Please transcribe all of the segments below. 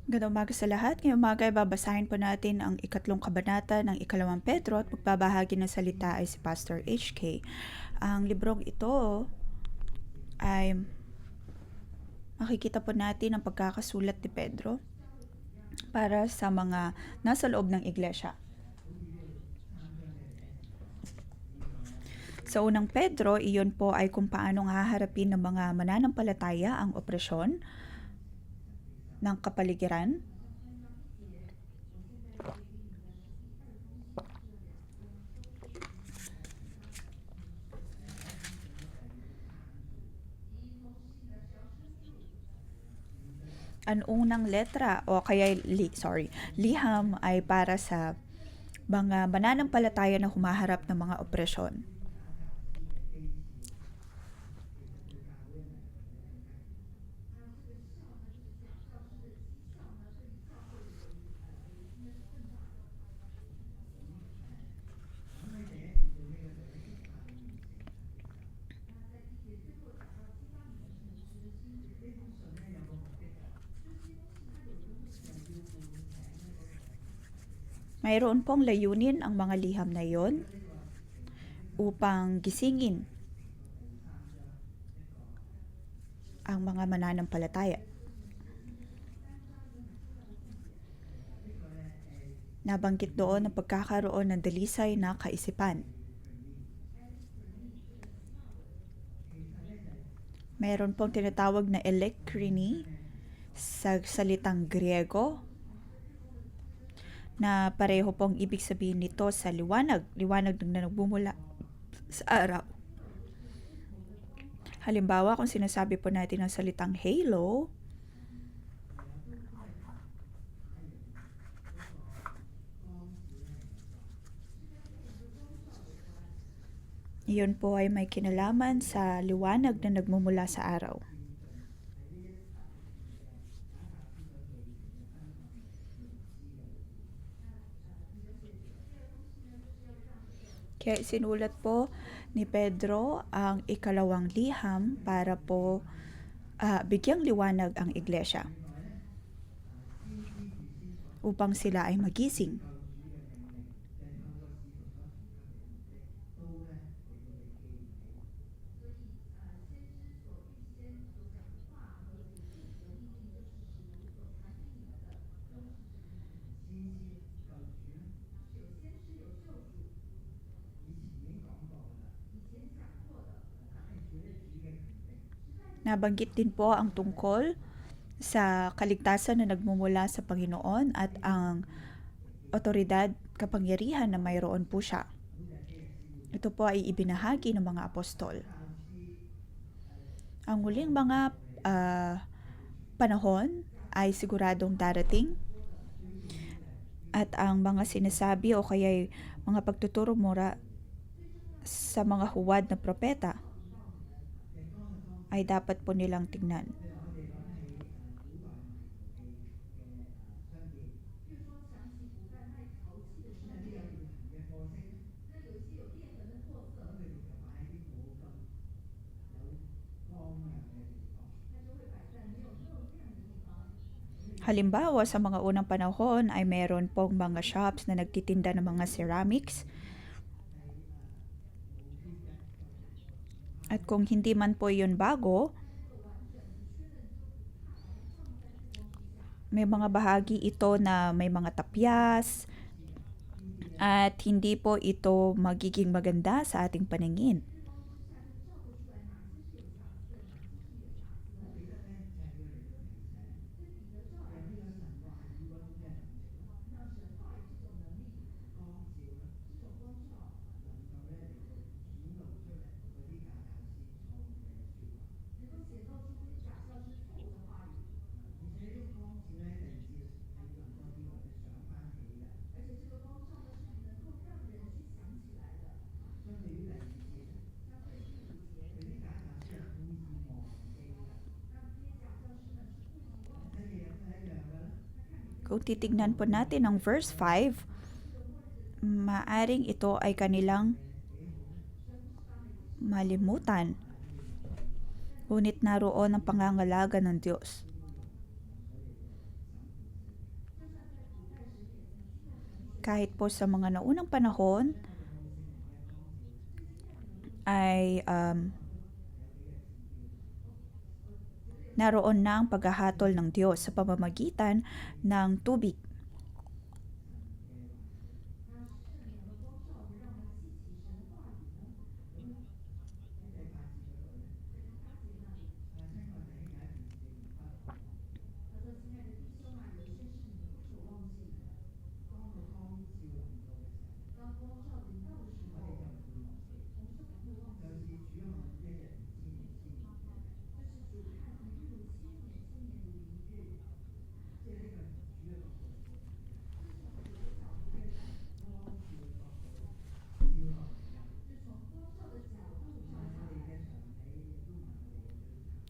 Magandang umaga sa lahat. Ngayong umaga ay babasahin po natin ang ikatlong kabanata ng ikalawang Pedro at magbabahagi ng salita ay si Pastor HK. Ang librong ito ay makikita po natin ang pagkakasulat ni Pedro para sa mga nasa loob ng iglesia. Sa unang Pedro, iyon po ay kung paanong haharapin ng mga mananampalataya ang opresyon ng kapaligiran. Ang unang letra o kaya liham ay para sa mga mananampalataya na humaharap ng mga opresyon. Mayroon pong layunin ang mga liham na iyon upang gisingin ang mga mananampalataya. Nabanggit doon ang pagkakaroon ng dalisay na kaisipan. Mayroon pong tinatawag na elekkrini sa salitang Griego na pareho pong ibig sabihin nito sa liwanag na nagbumula sa araw. Halimbawa, kung sinasabi po natin ang salitang halo, iyon po ay may kinalaman sa liwanag na nagmumula sa araw. Kaya sinulat po ni Pedro ang ikalawang liham para po bigyang liwanag ang iglesia upang sila ay magising. Nabanggit din po ang tungkol sa kaligtasan na nagmumula sa Panginoon at ang otoridad, kapangyarihan na mayroon po siya. Ito po ay ibinahagi ng mga apostol. Ang huling mga panahon ay siguradong darating at ang mga sinasabi o kaya mga pagtuturo mura sa mga huwad na propeta ay dapat po nilang tignan. Halimbawa, sa mga unang panahon ay meron pong mga shops na nagtitinda ng mga ceramics. At kung hindi man po yun bago, may mga bahagi ito na may mga tapyas at hindi po ito magiging maganda sa ating paningin. Kung titignan po natin ang verse 5, maaring ito ay kanilang malimutan. Ngunit naroon ang pangangalaga ng Diyos. Kahit po sa mga naunang panahon ay naroon na ang paghahatol ng Diyos sa pamamagitan ng tubig.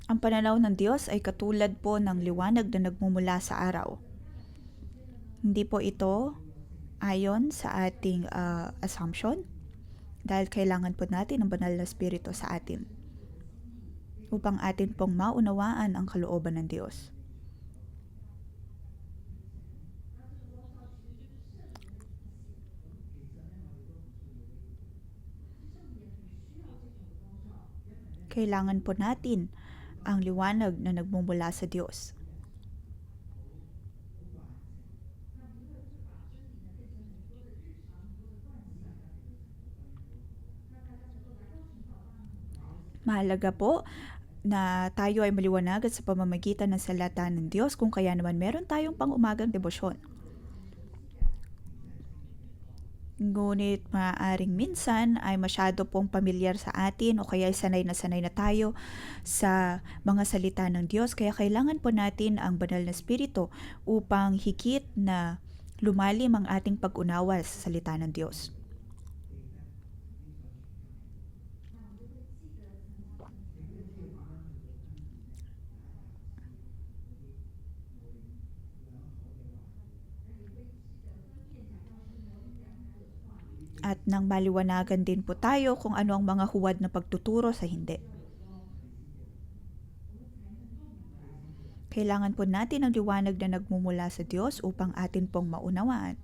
Ang pananaw ng Diyos ay katulad po ng liwanag na nagmumula sa araw. Hindi po ito ayon sa ating assumption dahil kailangan po natin ng banal na spirito sa atin upang atin pong maunawaan ang kalooban ng Diyos. Kailangan po natin ang liwanag na nagmumula sa Diyos. Mahalaga po na tayo ay maliwanagan sa pamamagitan ng salita ng Diyos kung kaya naman meron tayong pang-umagang debosyon. Ngunit maaaring minsan ay masyado pong pamilyar sa atin o kaya sanay na tayo sa mga salita ng Diyos. Kaya kailangan po natin ang banal na spirito upang higit na lumalim ang ating pag-unawa sa salita ng Diyos. At nang maliwanagan din po tayo kung ano ang mga huwad na pagtuturo sa hindi. Kailangan po natin ang liwanag na nagmumula sa Diyos upang atin pong maunawaan.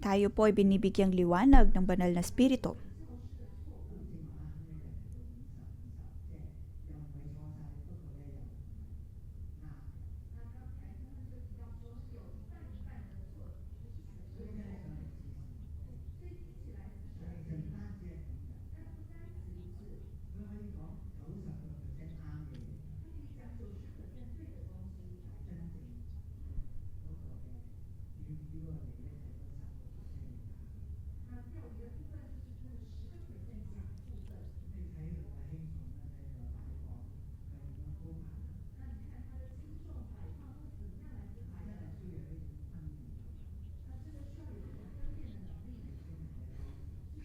Tayo po ay binibigyang liwanag ng banal na spirito.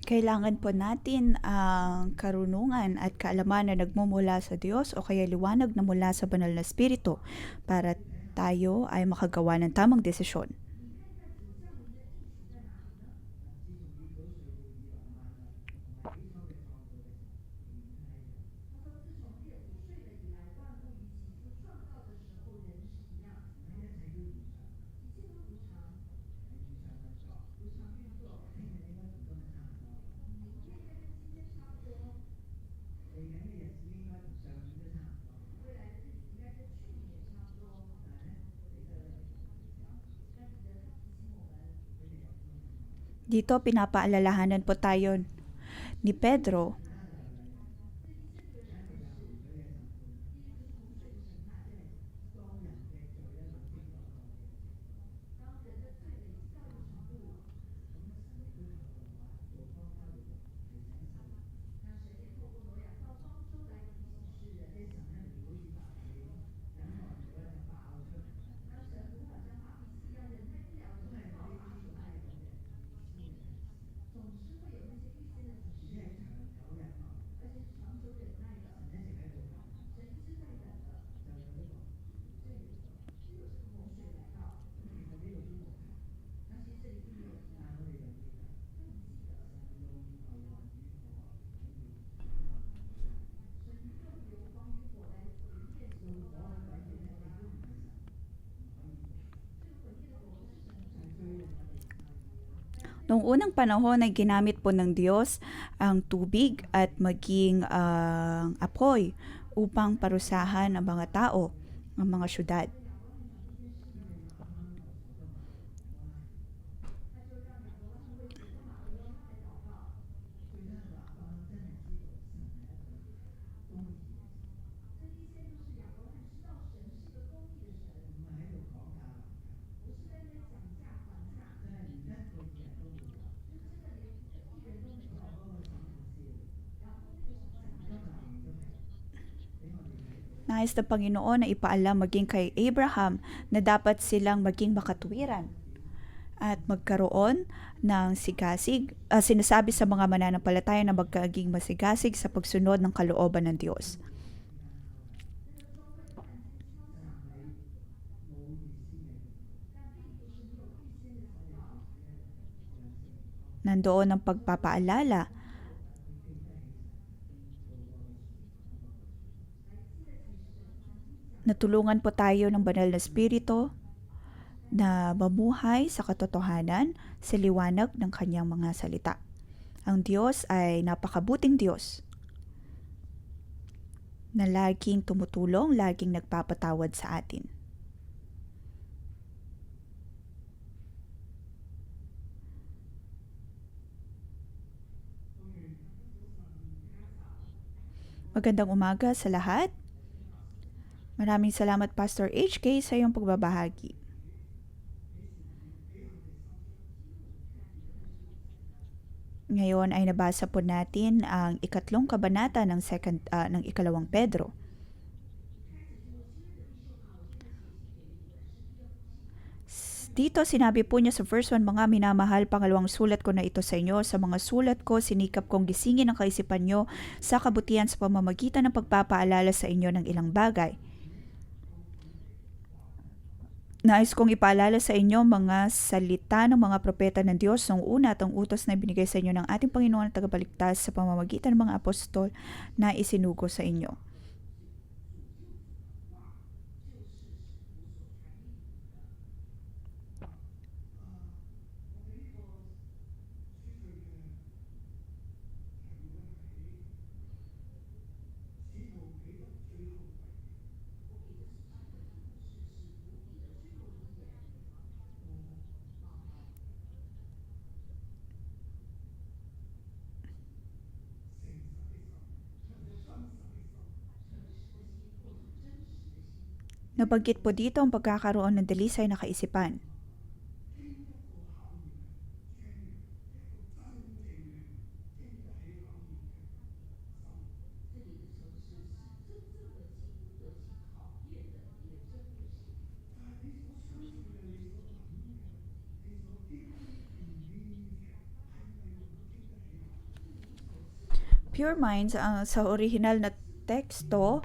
Kailangan po natin ang karunungan at kaalaman na nagmumula sa Diyos o kaya liwanag na mula sa banal na spirito para tayo ay makagawa ng tamang desisyon. Dito pinapaalalahanan po tayo ni Pedro Noong unang panahon ay ginamit po ng Diyos ang tubig at maging ang apoy upang parusahan ang mga tao, ang mga syudad. Nais ng Panginoon na ipaalam maging kay Abraham na dapat silang maging makatuwiran at magkaroon ng sigasig, sinasabi sa mga mananampalataya na magkaging masigasig sa pagsunod ng kalooban ng Diyos. Nandoon ang pagpapaalala na tulungan po tayo ng banal na Espiritu na mamuhay sa katotohanan sa liwanag ng kanyang mga salita. Ang Diyos ay napakabuting Diyos na laging tumutulong, laging nagpapatawad sa atin. Magandang umaga sa lahat. Maraming salamat Pastor HK sa iyong pagbabahagi. Ngayon ay nabasa po natin ang ikatlong kabanata ng ikalawang Pedro. Dito sinabi po niya sa verse 1, mga minamahal, pangalawang sulat ko na ito sa inyo. Sa mga sulat ko, sinikap kong gisingin ang kaisipan nyo sa kabutihan sa pamamagitan ng pagpapaalala sa inyo ng ilang bagay. Nais kong ipaalala sa inyo mga salita ng mga propeta ng Diyos noong una at ang utos na ibinigay sa inyo ng ating Panginoon at tagapagligtas sa pamamagitan ng mga apostol na isinugo sa inyo. Nabanggit po dito ang pagkakaroon ng dalisay na kaisipan. Pure minds, sa original na teksto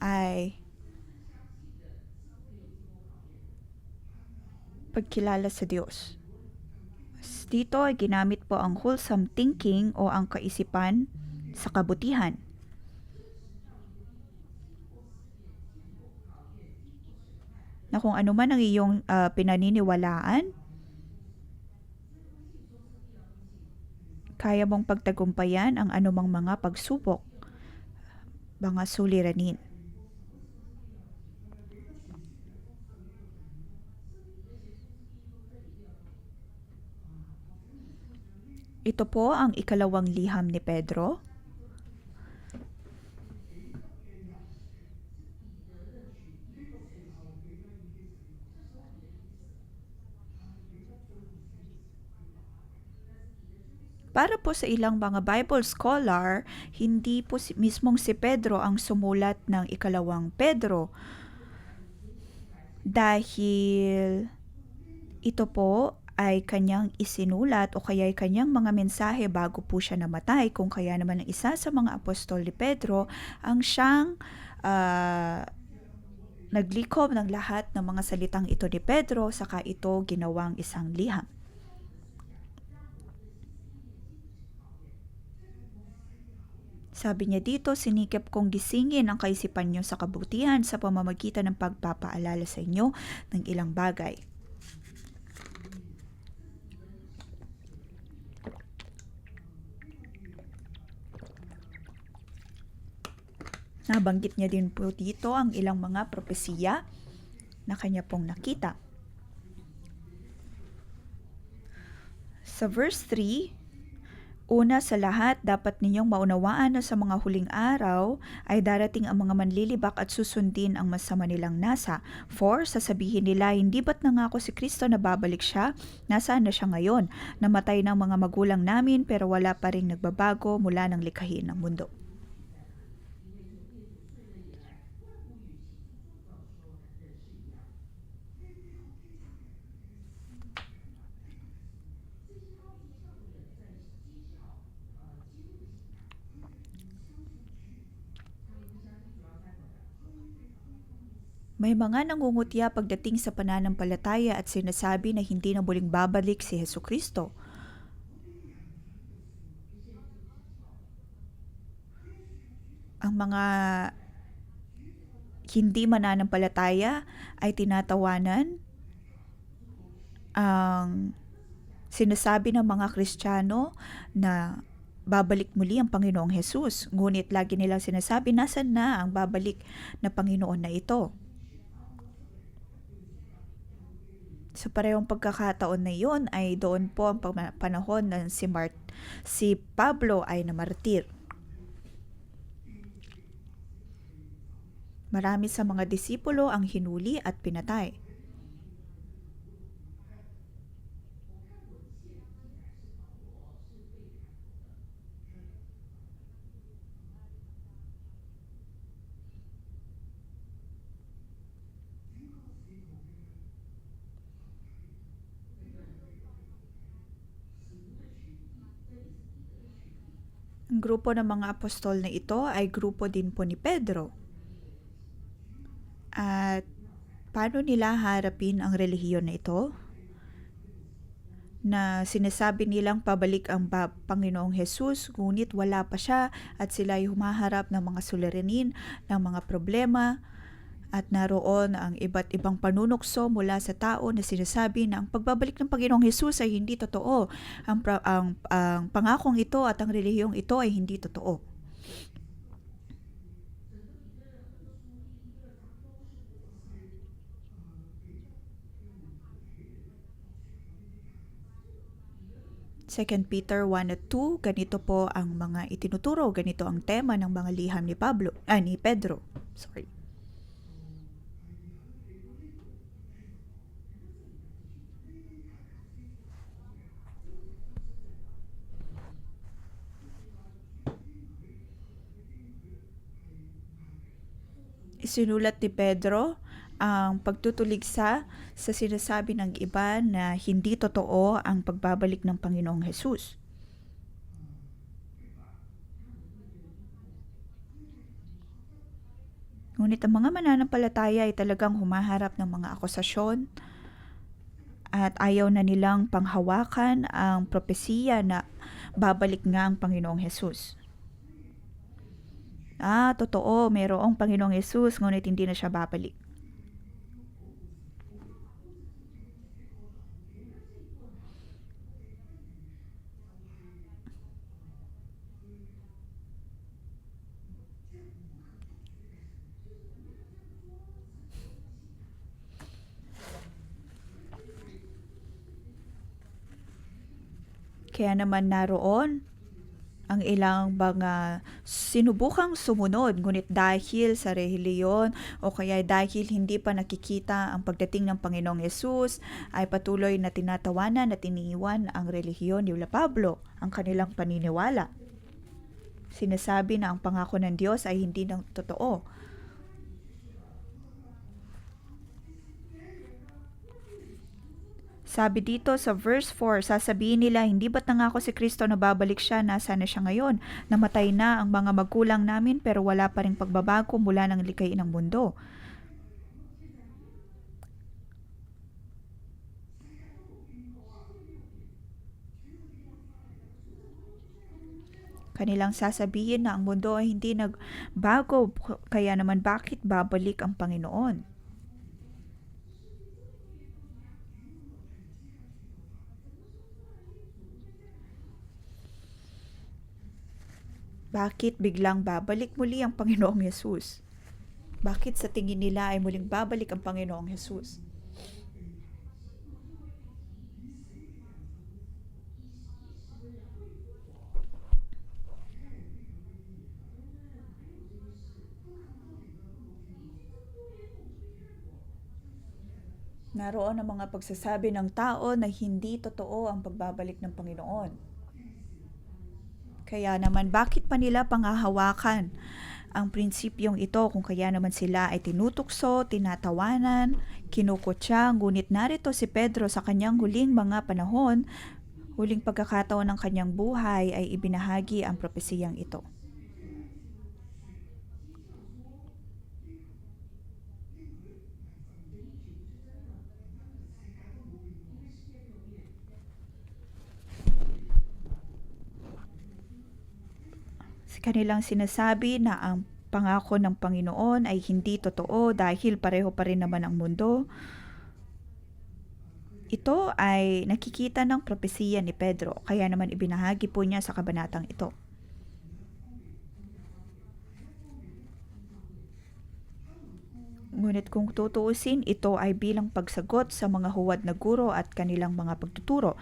ay pagkilala sa Diyos. Dito ay ginamit po ang wholesome thinking o ang kaisipan sa kabutihan. Na kung ano man ang iyong pinaniniwalaan, kaya mong pagtagumpayan ang anumang mga pagsubok, mga suliranin. Ito po ang ikalawang liham ni Pedro. Para po sa ilang mga Bible scholar, hindi po mismong si Pedro ang sumulat ng ikalawang Pedro. Dahil ito po ay kanyang isinulat o kaya ay kanyang mga mensahe bago po siya namatay. Kung kaya naman ang isa sa mga apostol ni Pedro ang siyang naglikom ng lahat ng mga salitang ito ni Pedro, saka ito ginawang isang liham. Sabi niya dito, sinikap kong gisingin ang kaisipan niyo sa kabutihan sa pamamagitan ng pagpapaalala sa inyo ng ilang bagay. Nabanggit niya din po dito ang ilang mga propesiya na kanya pong nakita. Sa verse 3, una sa lahat, dapat ninyong maunawaan na sa mga huling araw ay darating ang mga manlilibak at susundin ang masama nilang nasa. For, sasabihin nila, hindi ba't nangako si Kristo na babalik siya? Nasaan na siya ngayon? Namatay ng mga magulang namin pero wala pa ring nagbabago mula ng likhain ng mundo. May mga nangungutya pagdating sa pananampalataya at sinasabi na hindi na muling babalik si Hesus Kristo. Ang mga hindi mananampalataya ay tinatawanan ang sinasabi ng mga Kristiyano na babalik muli ang Panginoong Hesus. Ngunit lagi nilang sinasabi, nasan na ang babalik na Panginoon na ito? Sa parehong pagkakataon na iyon ay doon po ang panahon na si Pablo ay namartir. Marami sa mga disipulo ang hinuli at pinatay. Ang grupo ng mga apostol na ito ay grupo din po ni Pedro. At paano nila harapin ang relihiyon na ito? Na sinasabi nilang pabalik ang Panginoong Hesus, ngunit wala pa siya at sila ay humaharap ng mga suliranin, ng mga problema, at naroon ang iba't ibang panunukso mula sa tao na sinasabi na ang pagbabalik ng Panginoong Hesus ay hindi totoo. Ang pangakong ito at ang relihiyong ito ay hindi totoo. Second Peter 1 at 2, ganito po ang mga itinuturo, ganito ang tema ng mga liham ni Pedro. Isinulat ni Pedro ang pagtutuligsa sa sinasabi ng iba na hindi totoo ang pagbabalik ng Panginoong Hesus. Ngunit ang mga mananampalataya ay talagang humaharap ng mga akusasyon at ayaw na nilang panghawakan ang propesiya na babalik nga ang Panginoong Hesus. Totoo, mayroong Panginoong Hesus, ngunit hindi na siya babalik. Kaya naman naroon ang ilang mga sinubukang sumunod, ngunit dahil sa relihiyon o kaya dahil hindi pa nakikita ang pagdating ng Panginoong Yesus, ay patuloy na tinatawanan at iniiwan ang relihiyon ni Pablo, ang kanilang paniniwala. Sinasabi na ang pangako ng Diyos ay hindi nang totoo. Sabi dito sa verse 4, sasabihin nila, hindi ba't nangako si Kristo na babalik siya, nasaan na siya ngayon? Namatay na ang mga magulang namin pero wala pa ring pagbabago mula ng likhain ng mundo. Kanilang sasabihin na ang mundo ay hindi nagbago, kaya naman bakit babalik ang Panginoon? Bakit biglang babalik muli ang Panginoong Hesus? Bakit sa tingin nila ay muling babalik ang Panginoong Hesus? Naroon ang mga pagsasabi ng tao na hindi totoo ang pagbabalik ng Panginoon. Kaya naman bakit pa nila pangahawakan ang prinsipyong ito kung kaya naman sila ay tinutukso, tinatawanan, kinukutya, ngunit narito si Pedro sa kanyang huling mga panahon, huling pagkakataon ng kanyang buhay ay ibinahagi ang propesiyang ito. Kanilang sinasabi na ang pangako ng Panginoon ay hindi totoo dahil pareho pa rin naman ang mundo. Ito ay nakikita ng propesiya ni Pedro, kaya naman ibinahagi po niya sa kabanatang ito. Ngunit kung tutuusin, ito ay bilang pagsagot sa mga huwad na guro at kanilang mga pagtuturo.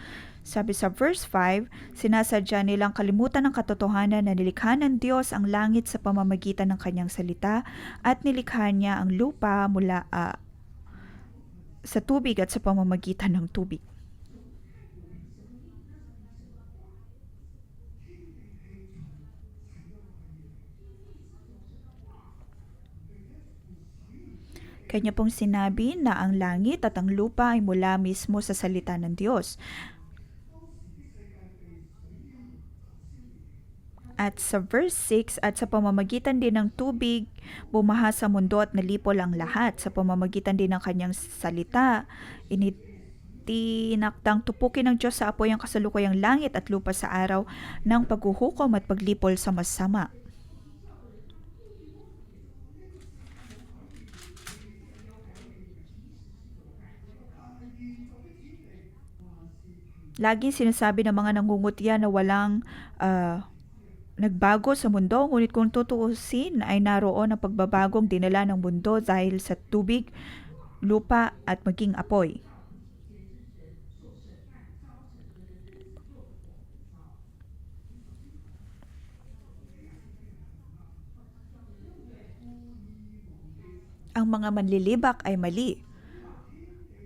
Sabi sa verse 5, sinasadya nilang kalimutan ng katotohanan na nilikha ng Diyos ang langit sa pamamagitan ng kanyang salita at nilikha niya ang lupa mula sa tubig at sa pamamagitan ng tubig. Kanya pong sinabi na ang langit at ang lupa ay mula mismo sa salita ng Diyos. At sa verse 6, at sa pamamagitan din ng tubig, bumaha sa mundo at nalipol ang lahat. Sa pamamagitan din ng kanyang salita, tinakdang tupukin ng Diyos sa apoy ang kasalukuyang langit at lupa sa araw ng paghuhukom at paglipol sa masama. Laging sinasabi ng mga nangungutya na walang nagbago sa mundo, ngunit kung tutuusin ay naroon ang pagbabagong dinala ng mundo dahil sa tubig, lupa at maging apoy. Ang mga manlilibak ay mali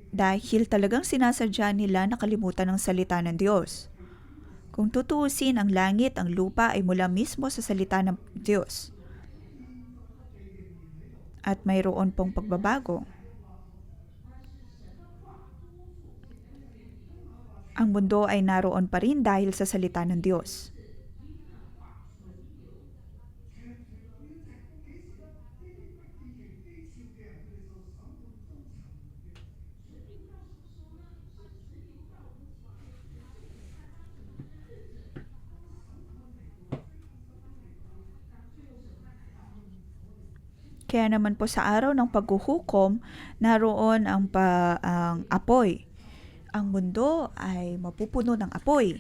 dahil talagang sinasadya nila na kalimutan ang salita ng Diyos. Kung tutuusin, ang langit, ang lupa ay mula mismo sa salita ng Diyos. At mayroon pong pagbabago. Ang mundo ay naroon pa rin dahil sa salita ng Diyos. Kaya naman po sa araw ng paghuhukom, naroon ang apoy. Ang mundo ay mapupuno ng apoy.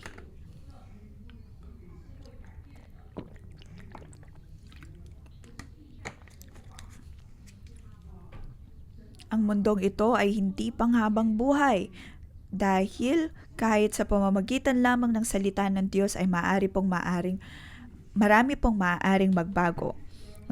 Ang mundong ito ay hindi panghabang buhay dahil kahit sa pamamagitan lamang ng salita ng Diyos ay marami pong maaaring magbago.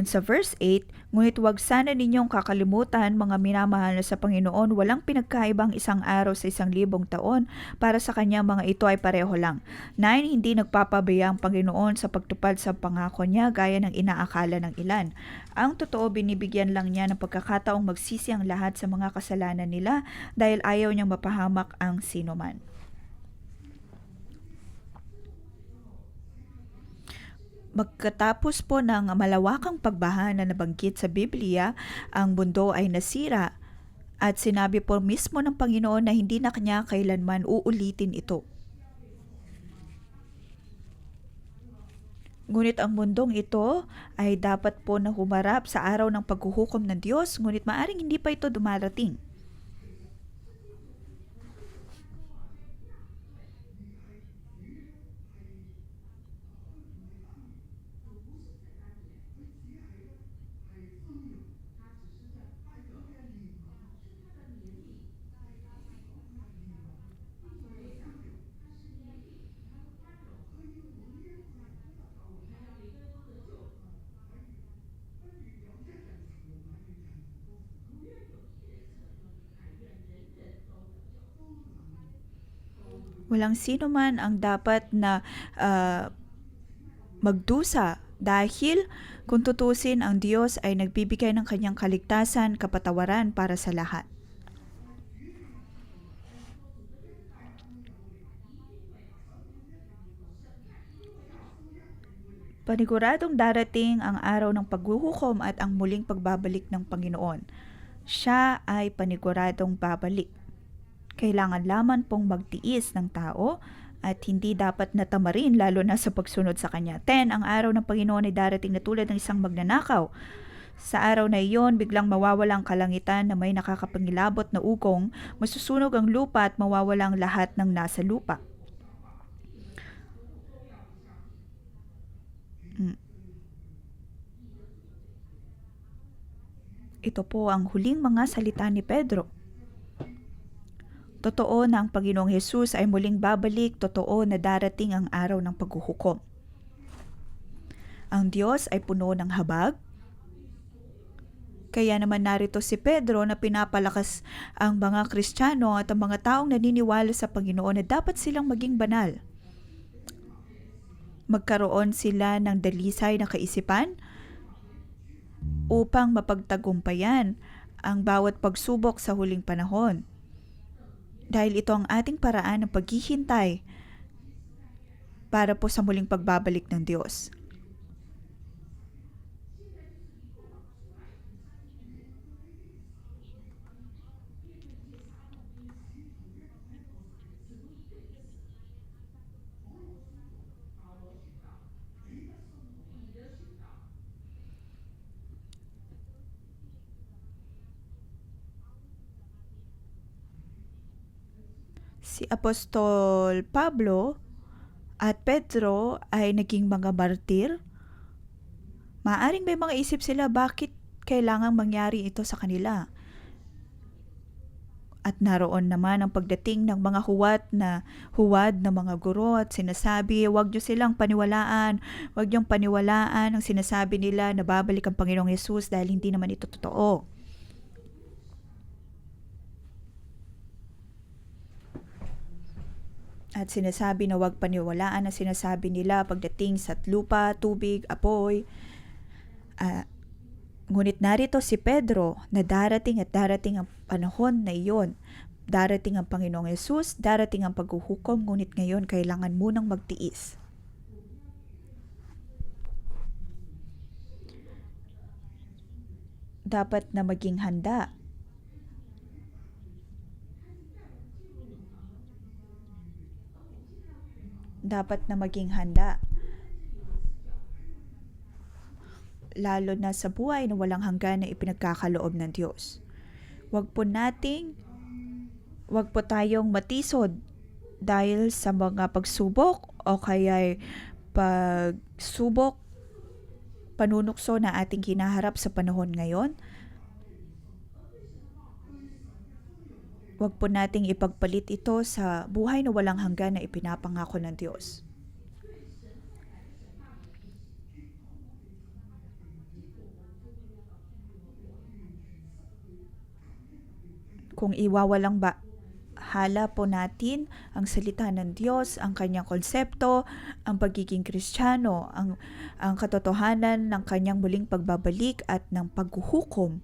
Sa verse 8, ngunit huwag sana ninyong kakalimutan, mga minamahal na sa Panginoon, walang pinagkaibang isang araw sa 1,000 taon, para sa kanya mga ito ay pareho lang. 9, hindi nagpapabaya ang Panginoon sa pagtupad sa pangako niya gaya ng inaakala ng ilan. Ang totoo, binibigyan lang niya ng pagkakataong magsisi ang lahat sa mga kasalanan nila dahil ayaw niyang mapahamak ang sinuman. Magkatapos po ng malawakang pagbaha na nabanggit sa Biblia, ang mundo ay nasira at sinabi po mismo ng Panginoon na hindi na kanya kailanman uulitin ito. Ngunit ang mundong ito ay dapat po na humarap sa araw ng paghuhukom ng Diyos, ngunit maaring hindi pa ito dumarating. Walang sino man ang dapat na ah, magdusa dahil kung tutusin ang Diyos ay nagbibigay ng kanyang kaligtasan, kapatawaran para sa lahat. Paniguradong darating ang araw ng paghuhukom at ang muling pagbabalik ng Panginoon. Siya ay paniguradong babalik. Kailangan lamang pong magtiis ng tao at hindi dapat natamarin lalo na sa pagsunod sa Kanya. 10. Ang araw ng Panginoon ay darating na tulad ng isang magnanakaw. Sa araw na iyon, biglang mawawala ang kalangitan na may nakakapangilabot na ugong, masusunog ang lupa at mawawala ang lahat ng nasa lupa. Mm. Ito po ang huling mga salita ni Pedro. Totoo na ang Panginoong Hesus ay muling babalik, totoo na darating ang araw ng paghuhukom. Ang Diyos ay puno ng habag, kaya naman narito si Pedro na pinapalakas ang mga Kristiyano at ang mga taong naniniwala sa Panginoon na dapat silang maging banal. Magkaroon sila ng dalisay na kaisipan upang mapagtagumpayan ang bawat pagsubok sa huling panahon. Dahil ito ang ating paraan ng paghihintay para po sa muling pagbabalik ng Diyos. Si Apostol Pablo at Pedro ay naging mga martir. Maaring may mga isip sila bakit kailangang mangyari ito sa kanila. At naroon naman ang pagdating ng mga huwad na mga guro at sinasabi, huwag niyo silang paniwalaan, huwag niyong paniwalaan ang sinasabi nila na babalik ang Panginoong Hesus dahil hindi naman ito totoo. At sinasabi na huwag paniwalaan ang sinasabi nila pagdating sa lupa, tubig, apoy. Ngunit narito si Pedro na darating ang panahon na iyon. Darating ang Panginoong Hesus, darating ang paghuhukom, ngunit ngayon kailangan munang magtiis. Dapat na maging handa. Dapat na maging handa. Lalo na sa buhay na walang hanggan na ipinagkakaloob ng Diyos. Huwag po tayong matisod dahil sa mga pagsubok o kaya pagsubok, panunukso na ating hinaharap sa panahon ngayon. Huwag po nating ipagpalit ito sa buhay na walang hanggan na ipinapangako ng Diyos. Kung iwawalang hala po natin ang salita ng Diyos, ang kanyang konsepto, ang pagiging Kristiyano, ang katotohanan ng kanyang muling pagbabalik at ng paghuhukom,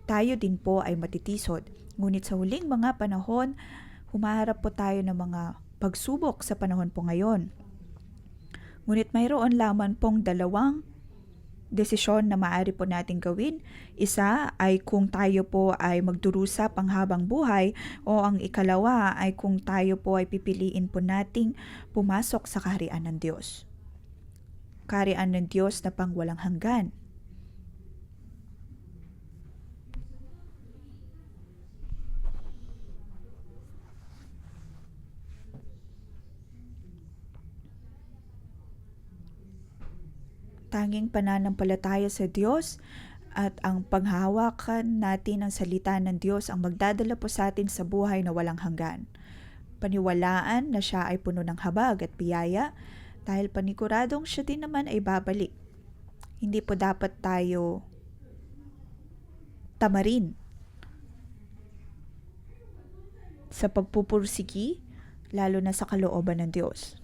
tayo din po ay matitisod. Ngunit sa huling mga panahon, humaharap po tayo ng mga pagsubok sa panahon po ngayon. Ngunit mayroon lamang pong dalawang desisyon na maaari po natin gawin. Isa ay kung tayo po ay magdurusa panghabang buhay o ang ikalawa ay kung tayo po ay pipiliin po nating pumasok sa kaharian ng Diyos. Kaharian ng Diyos na pang walang hanggan. Tanging pananampalataya sa Diyos at ang panghahawakan natin ng salita ng Diyos ang magdadala po sa atin sa buhay na walang hanggan. Paniwalaan na siya ay puno ng habag at biyaya dahil paniguradong siya din naman ay babalik. Hindi po dapat tayo tamarin sa pagpupursigi lalo na sa kalooban ng Diyos.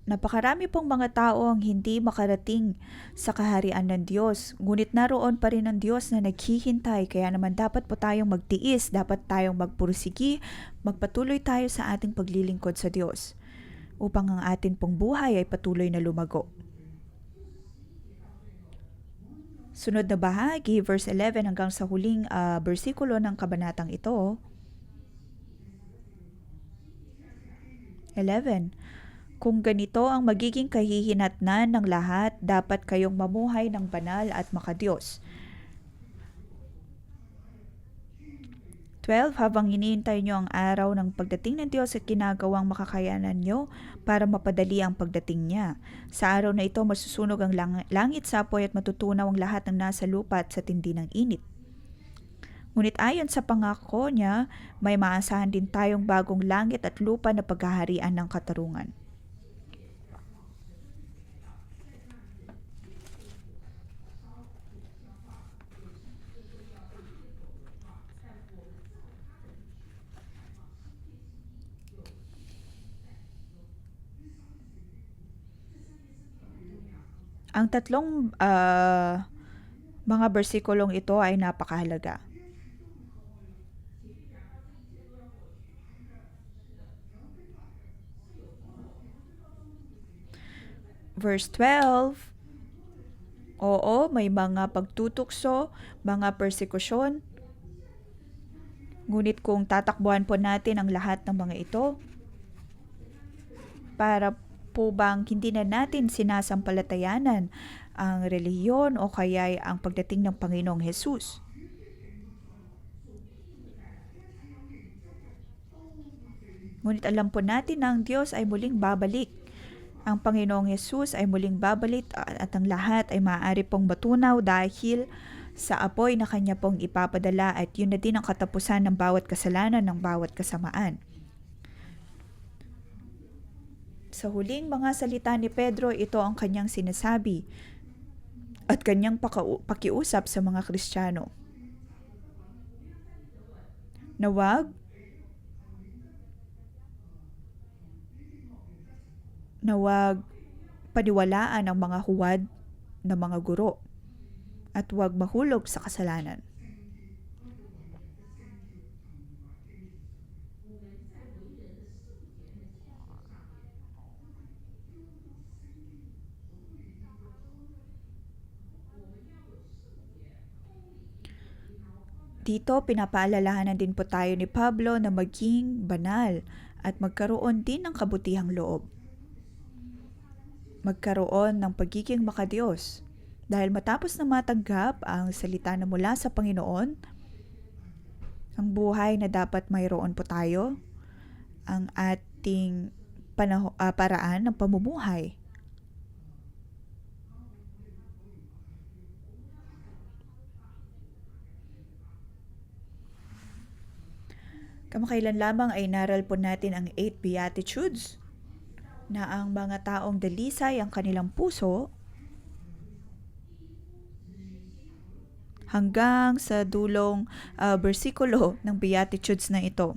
Napakarami pong mga tao ang hindi makarating sa kaharian ng Diyos, ngunit naroon pa rin ang Diyos na naghihintay, kaya naman dapat po tayong magtiis, dapat tayong magpursigi, magpatuloy tayo sa ating paglilingkod sa Diyos, upang ang atin pong buhay ay patuloy na lumago. Sunod na bahagi, verse 11 hanggang sa huling bersikulo ng kabanatang ito. 11. Kung ganito ang magiging kahihinatnan ng lahat, dapat kayong mamuhay ng banal at makadiyos. 12. Habang hinihintay nyo ang araw ng pagdating ng Diyos at ginagawang makakayanan nyo para mapadali ang pagdating niya. Sa araw na ito, masusunog ang langit sa apoy at matutunaw ang lahat ng nasa lupa at sa tindi ng init. Ngunit ayon sa pangako niya, may maasahan din tayong bagong langit at lupa na paghaharian ng katarungan. Ang tatlong mga bersikulong ito ay napakahalaga. Verse 12, oo, may mga pagtutukso, mga persekusyon, ngunit kung tatakbuhan po natin ang lahat ng mga ito, para po bang hindi na natin sinasampalatayanan ang relihiyon o kaya ang pagdating ng Panginoong Hesus? Ngunit alam po natin na ang Diyos ay muling babalik. Ang Panginoong Hesus ay muling babalik at ang lahat ay maaari pong matunaw dahil sa apoy na kanya pong ipapadala, at yun na din ang katapusan ng bawat kasalanan, ng bawat kasamaan. Sa huling mga salita ni Pedro, ito ang kanyang sinasabi at kanyang pakiusap sa mga Kristiyano. Nawag paniwalaan ang mga huwad na mga guro at huwag mahulog sa kasalanan. Dito, pinapaalalahanan din po tayo ni Pablo na maging banal at magkaroon din ng kabutihang loob. Magkaroon ng pagiging makadiyos. Dahil matapos na matanggap ang salita na mula sa Panginoon, ang buhay na dapat mayroon po tayo, ang ating paraan ng pamumuhay. Kamakailan lamang ay naral po natin ang 8 Beatitudes, na ang mga taong dalisay ang kanilang puso, hanggang sa dulong bersikulo ng Beatitudes na ito.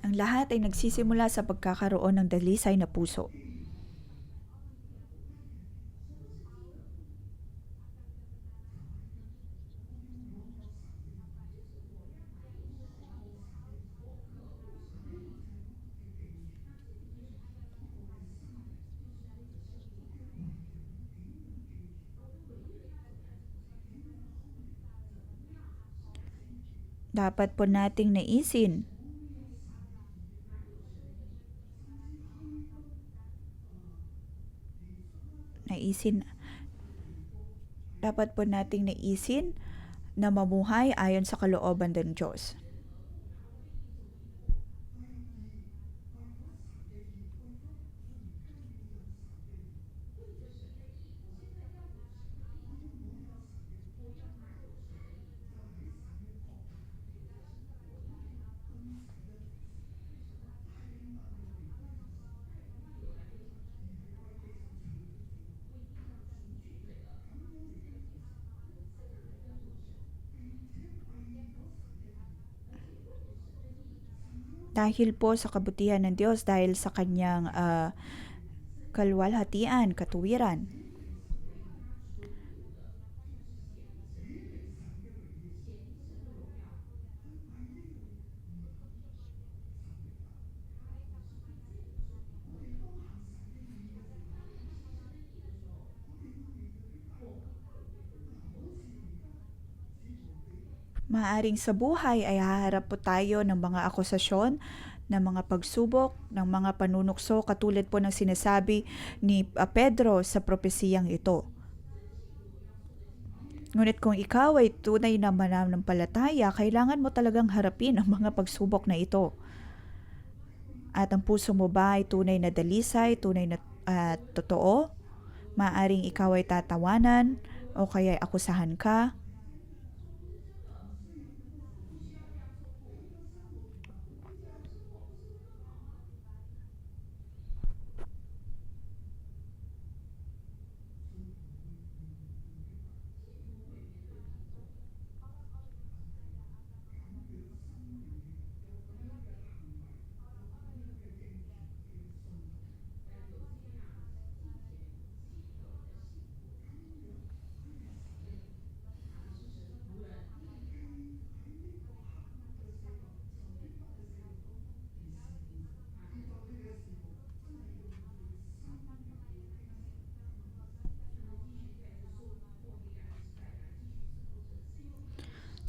Ang lahat ay nagsisimula sa pagkakaroon ng dalisay na puso. Dapat po nating naisin dapat po nating naisin na mamuhay ayon sa kalooban ng Diyos. Dahil po sa kabutihan ng Diyos, dahil sa kanyang kalwalhatian, katuwiran. Maaring sa buhay ay haharap po tayo ng mga akusasyon, ng mga pagsubok, ng mga panunukso katulad po ng sinasabi ni Pedro sa propesiyang ito. Ngunit kung ikaw ay tunay na mananampalataya, kailangan mo talagang harapin ang mga pagsubok na ito. At ang puso mo ba ay tunay na dalisay, tunay na totoo? Maaring ikaw ay tatawanan o kaya ay akusahan ka.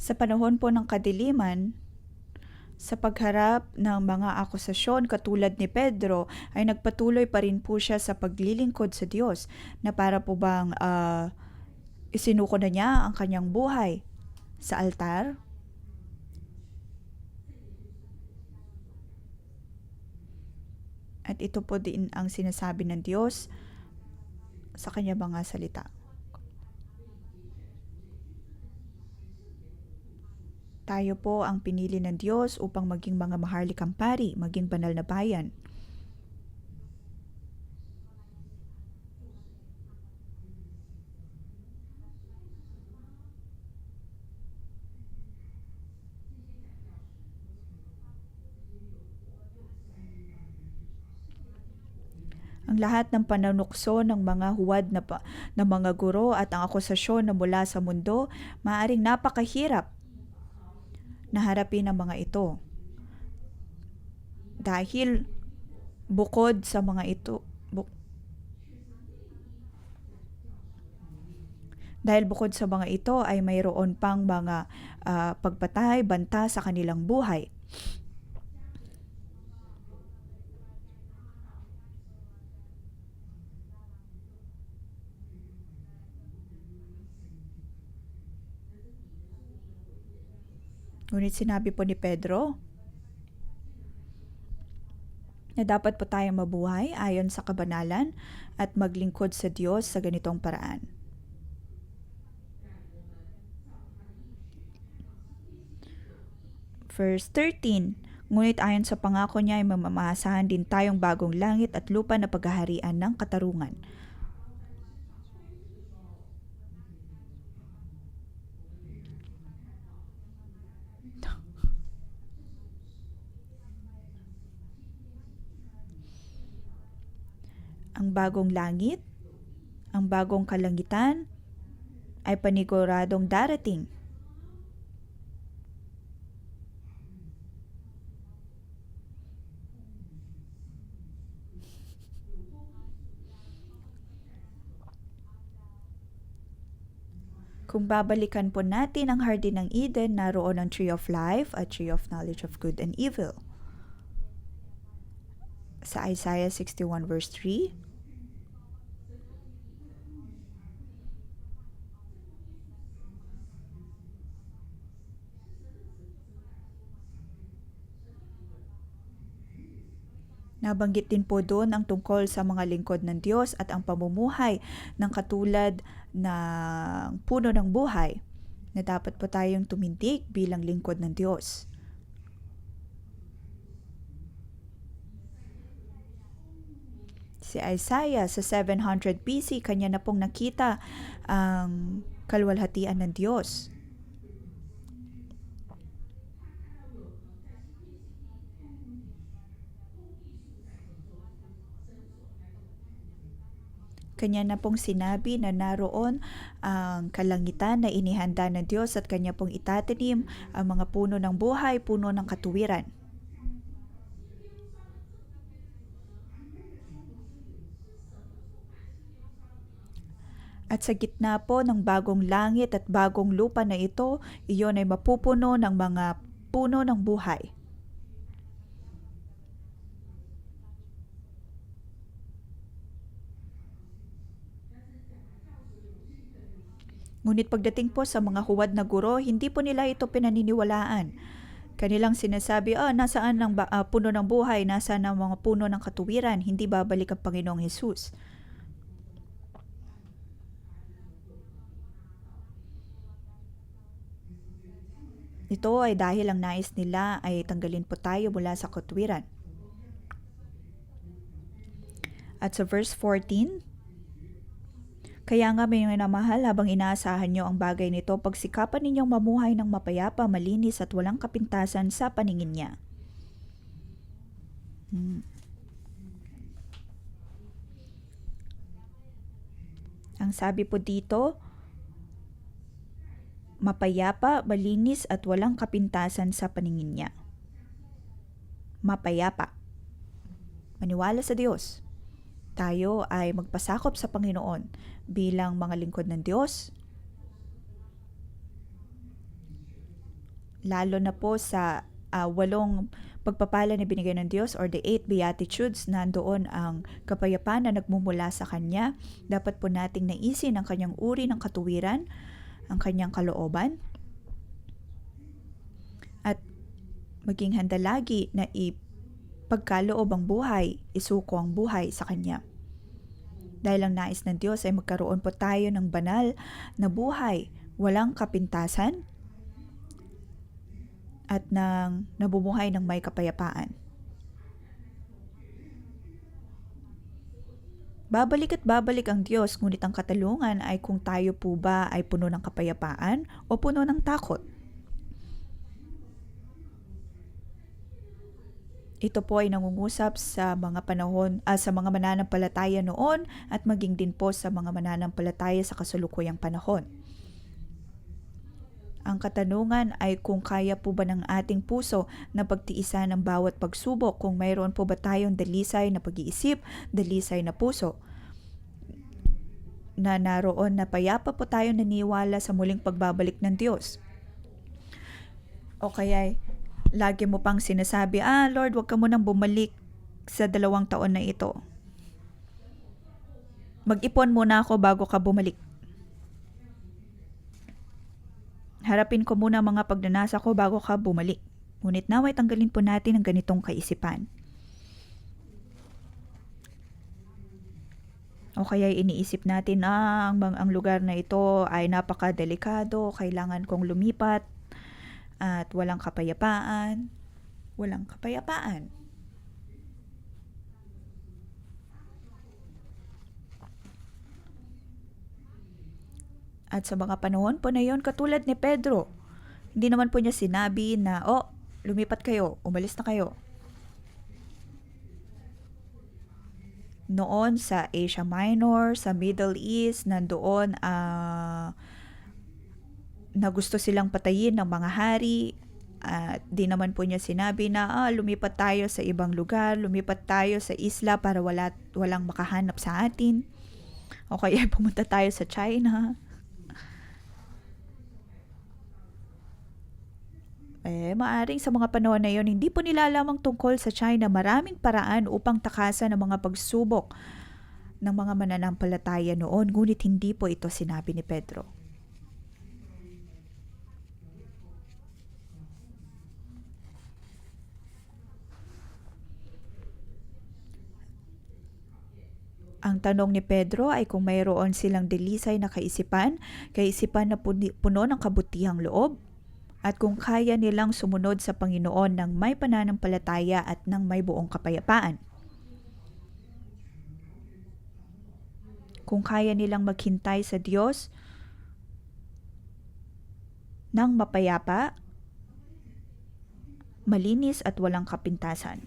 Sa panahon po ng kadiliman, sa pagharap ng mga akusasyon katulad ni Pedro, ay nagpatuloy pa rin po siya sa paglilingkod sa Diyos na para po bang isinuko na niya ang kanyang buhay sa altar. At ito po din ang sinasabi ng Diyos sa kanyang mga salita. Tayo po ang pinili ng Diyos upang maging mga maharlikang pari, maging banal na bayan. Ang lahat ng pananukso ng mga huwad na mga guro at ang akusasyon na mula sa mundo, maaaring napakahirap na harapin ang mga ito. Dahil bukod sa mga ito, ay mayroon pang mga pagpatay, banta sa kanilang buhay. Ngunit sinabi po ni Pedro na dapat po tayong mabuhay ayon sa kabanalan at maglingkod sa Diyos sa ganitong paraan. Verse 13, ngunit ayon sa pangako niya ay mamamasahan din tayong bagong langit at lupa na paghaharian ng katarungan. Ang bagong langit, ang bagong kalangitan ay paniguradong darating. Kung babalikan po natin ang Hardin ng Eden, naroon ang Tree of Life at Tree of Knowledge of Good and Evil. Sa Isaiah 61 verse 3, nabanggit din po doon ang tungkol sa mga lingkod ng Diyos at ang pamumuhay ng katulad ng puno ng buhay na dapat po tayong tumindig bilang lingkod ng Diyos. Si Isaiah sa 700 BC, kanya na pong nakita ang kalwalhatian ng Diyos. Kanya na pong sinabi na naroon ang kalangitan na inihanda ng Diyos at kanya pong itatanim ang mga puno ng buhay, puno ng katuwiran. At sa gitna po ng bagong langit at bagong lupa na ito, iyon ay mapupuno ng mga puno ng buhay. Ngunit pagdating po sa mga huwad na guro, hindi po nila ito pinaniniwalaan. Kanilang sinasabi, nasaan ang puno ng buhay, nasaan ang mga puno ng katuwiran, hindi babalik ang Panginoong Hesus. Ito ay dahil ang nais nila ay tanggalin po tayo mula sa katuwiran. At sa verse 14, kaya nga may minamahal, habang inaasahan nyo ang bagay nito, pagsikapan ninyong mamuhay ng mapayapa, malinis at walang kapintasan sa paningin niya. Ang sabi po dito, mapayapa, malinis at walang kapintasan sa paningin niya. Mapayapa. Maniwala sa Diyos. Tayo ay magpasakop sa Panginoon bilang mga lingkod ng Diyos. Lalo na po sa 8 pagpapala na binigay ng Diyos or the 8 Beatitudes, nandoon ang kapayapaan na nagmumula sa Kanya. Dapat po nating naisin ang Kanyang uri ng katuwiran, ang Kanyang kalooban, at maging handa lagi na pagkaloob ang buhay, isuko ang buhay sa Kanya. Dahil ang nais ng Diyos ay magkaroon po tayo ng banal na buhay, walang kapintasan, at ng nabumuhay ng may kapayapaan. Babalik at babalik ang Diyos, ngunit ang katanungan ay kung tayo po ba ay puno ng kapayapaan o puno ng takot. Ito po ay nangungusap sa mga panahon, sa mga mananampalataya noon at maging din po sa mga mananampalataya sa kasalukuyang panahon. Ang katanungan ay kung kaya po ba ng ating puso na pagtiisan ng bawat pagsubok, kung mayroon po ba tayong dalisay na pag-iisip, dalisay na puso, na naroon na payapa po tayo naniwala sa muling pagbabalik ng Diyos. O kaya lagi mo pang sinasabi, Lord, wag ka munang bumalik sa 2 taon na ito. Mag-ipon muna ako bago ka bumalik. Harapin ko muna mga pagnanasa ko bago ka bumalik. Ngunit naway tanggalin po natin ang ganitong kaisipan. O kaya iniisip natin, ang lugar na ito ay napakadelikado, kailangan kong lumipat, at walang kapayapaan. Walang kapayapaan. At sa mga panahon po na yon, katulad ni Pedro, hindi naman po niya sinabi na, lumipat kayo, umalis na kayo. Noon sa Asia Minor, sa Middle East, nandoon na gusto silang patayin ng mga hari, at di naman po niya sinabi na lumipat tayo sa ibang lugar, lumipat tayo sa isla para walang makahanap sa atin, o kaya pumunta tayo sa China. Maaring sa mga panahon na yon, hindi po nila lamang tungkol sa China, maraming paraan upang takasan ang mga pagsubok ng mga mananampalataya noon, ngunit hindi po ito sinabi ni Pedro. Ang tanong ni Pedro ay kung mayroon silang delisay na kaisipan na puno ng kabutihang loob, at kung kaya nilang sumunod sa Panginoon ng may pananampalataya at ng may buong kapayapaan. Kung kaya nilang maghintay sa Diyos ng mapayapa, malinis at walang kapintasan.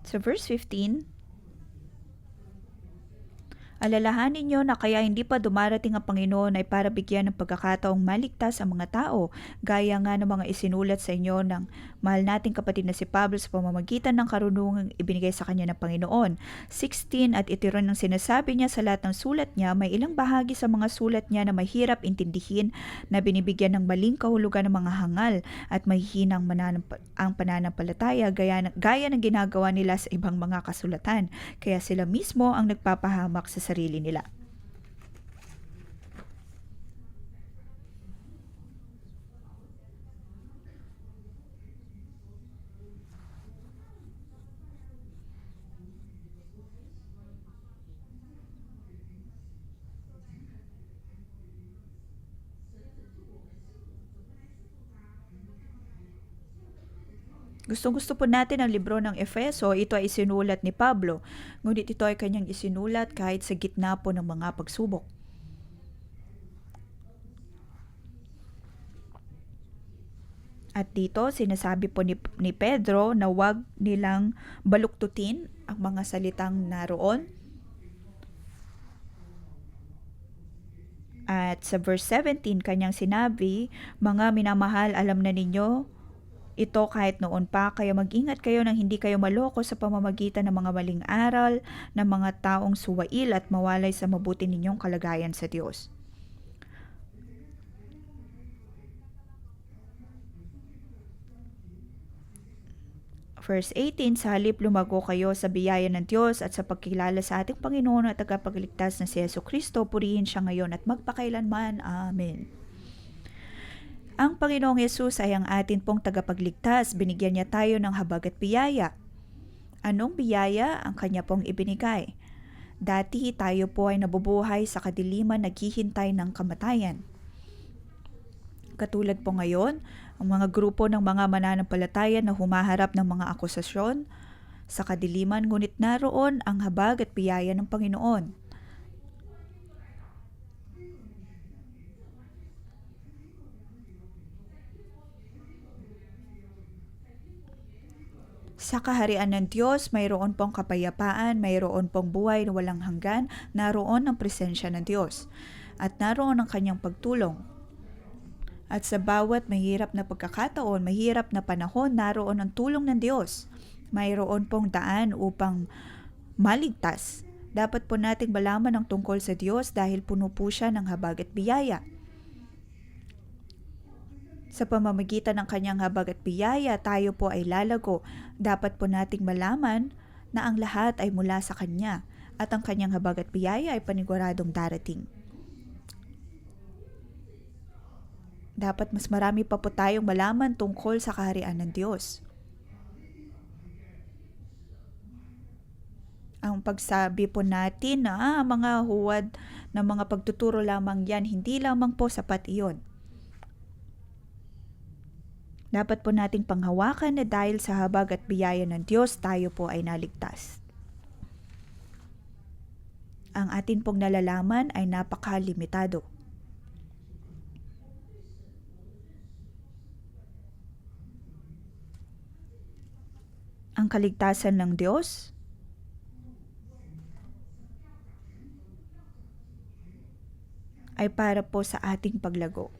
Sa verse 15, alalahanin niyo na kaya hindi pa dumarating ang Panginoon ay para bigyan ng pagkakataong maligtas ang mga tao, gaya nga ng mga isinulat sa inyo ng mahal nating kapatid na si Pablo sa pamamagitan ng karunungang ibinigay sa kanya ng Panginoon. 16, at ito rin ang sinasabi niya sa lahat ng sulat niya, may ilang bahagi sa mga sulat niya na mahirap intindihin, na binibigyan ng maling kahulugan ng mga hangal at mahihinang ang pananampalataya gaya ng ginagawa nila sa ibang mga kasulatan. Kaya sila mismo ang nagpapahamak sa sarili nila. Gustong-gusto po natin ang libro ng Efeso. Ito ay isinulat ni Pablo, ngunit ito ay kanyang isinulat kahit sa gitna po ng mga pagsubok. At dito, sinasabi po ni Pedro na huwag nilang baluktutin ang mga salitang naroon. At sa verse 17, kanyang sinabi, mga minamahal, alam na ninyo ito kahit noon pa, kaya mag-ingat kayo nang hindi kayo maloko sa pamamagitan ng mga maling aral ng mga taong suwail at mawalay sa mabuti ninyong kalagayan sa Diyos. Verse 18, sa halip lumago kayo sa biyaya ng Diyos at sa pagkilala sa ating Panginoon at tagapagligtas na si Jesucristo, purihin siya ngayon at magpakailanman. Amen. Ang Panginoong Yesus ay ang atin pong tagapagligtas. Binigyan niya tayo ng habag at biyaya. Anong biyaya ang kanya pong ibinigay? Dati tayo po ay nabubuhay sa kadiliman, naghihintay ng kamatayan. Katulad po ngayon, ang mga grupo ng mga mananampalataya na humaharap ng mga akusasyon sa kadiliman, ngunit naroon ang habag at biyaya ng Panginoon. Sa kaharian ng Diyos, mayroon pong kapayapaan, mayroon pong buhay na walang hanggan, naroon ang presensya ng Diyos, at naroon ang kanyang pagtulong. At sa bawat mahirap na pagkakataon, mahirap na panahon, naroon ang tulong ng Diyos. Mayroon pong daan upang maligtas. Dapat po nating malaman ang tungkol sa Diyos dahil puno po siya ng habag at biyaya. Sa pamamagitan ng kanyang habag at biyaya, tayo po ay lalago. Dapat po nating malaman na ang lahat ay mula sa kanya at ang kanyang habag at biyaya ay paniguradong darating. Dapat mas marami pa po tayong malaman tungkol sa kaharian ng Diyos. Ang pagsabi po natin na mga huwad na mga pagtuturo lamang yan, hindi lamang po sapat iyon. Dapat po nating panghawakan na dahil sa habag at biyaya ng Diyos, tayo po ay naligtas. Ang atin pong nalalaman ay napakalimitado. Ang kaligtasan ng Diyos ay para po sa ating paglago.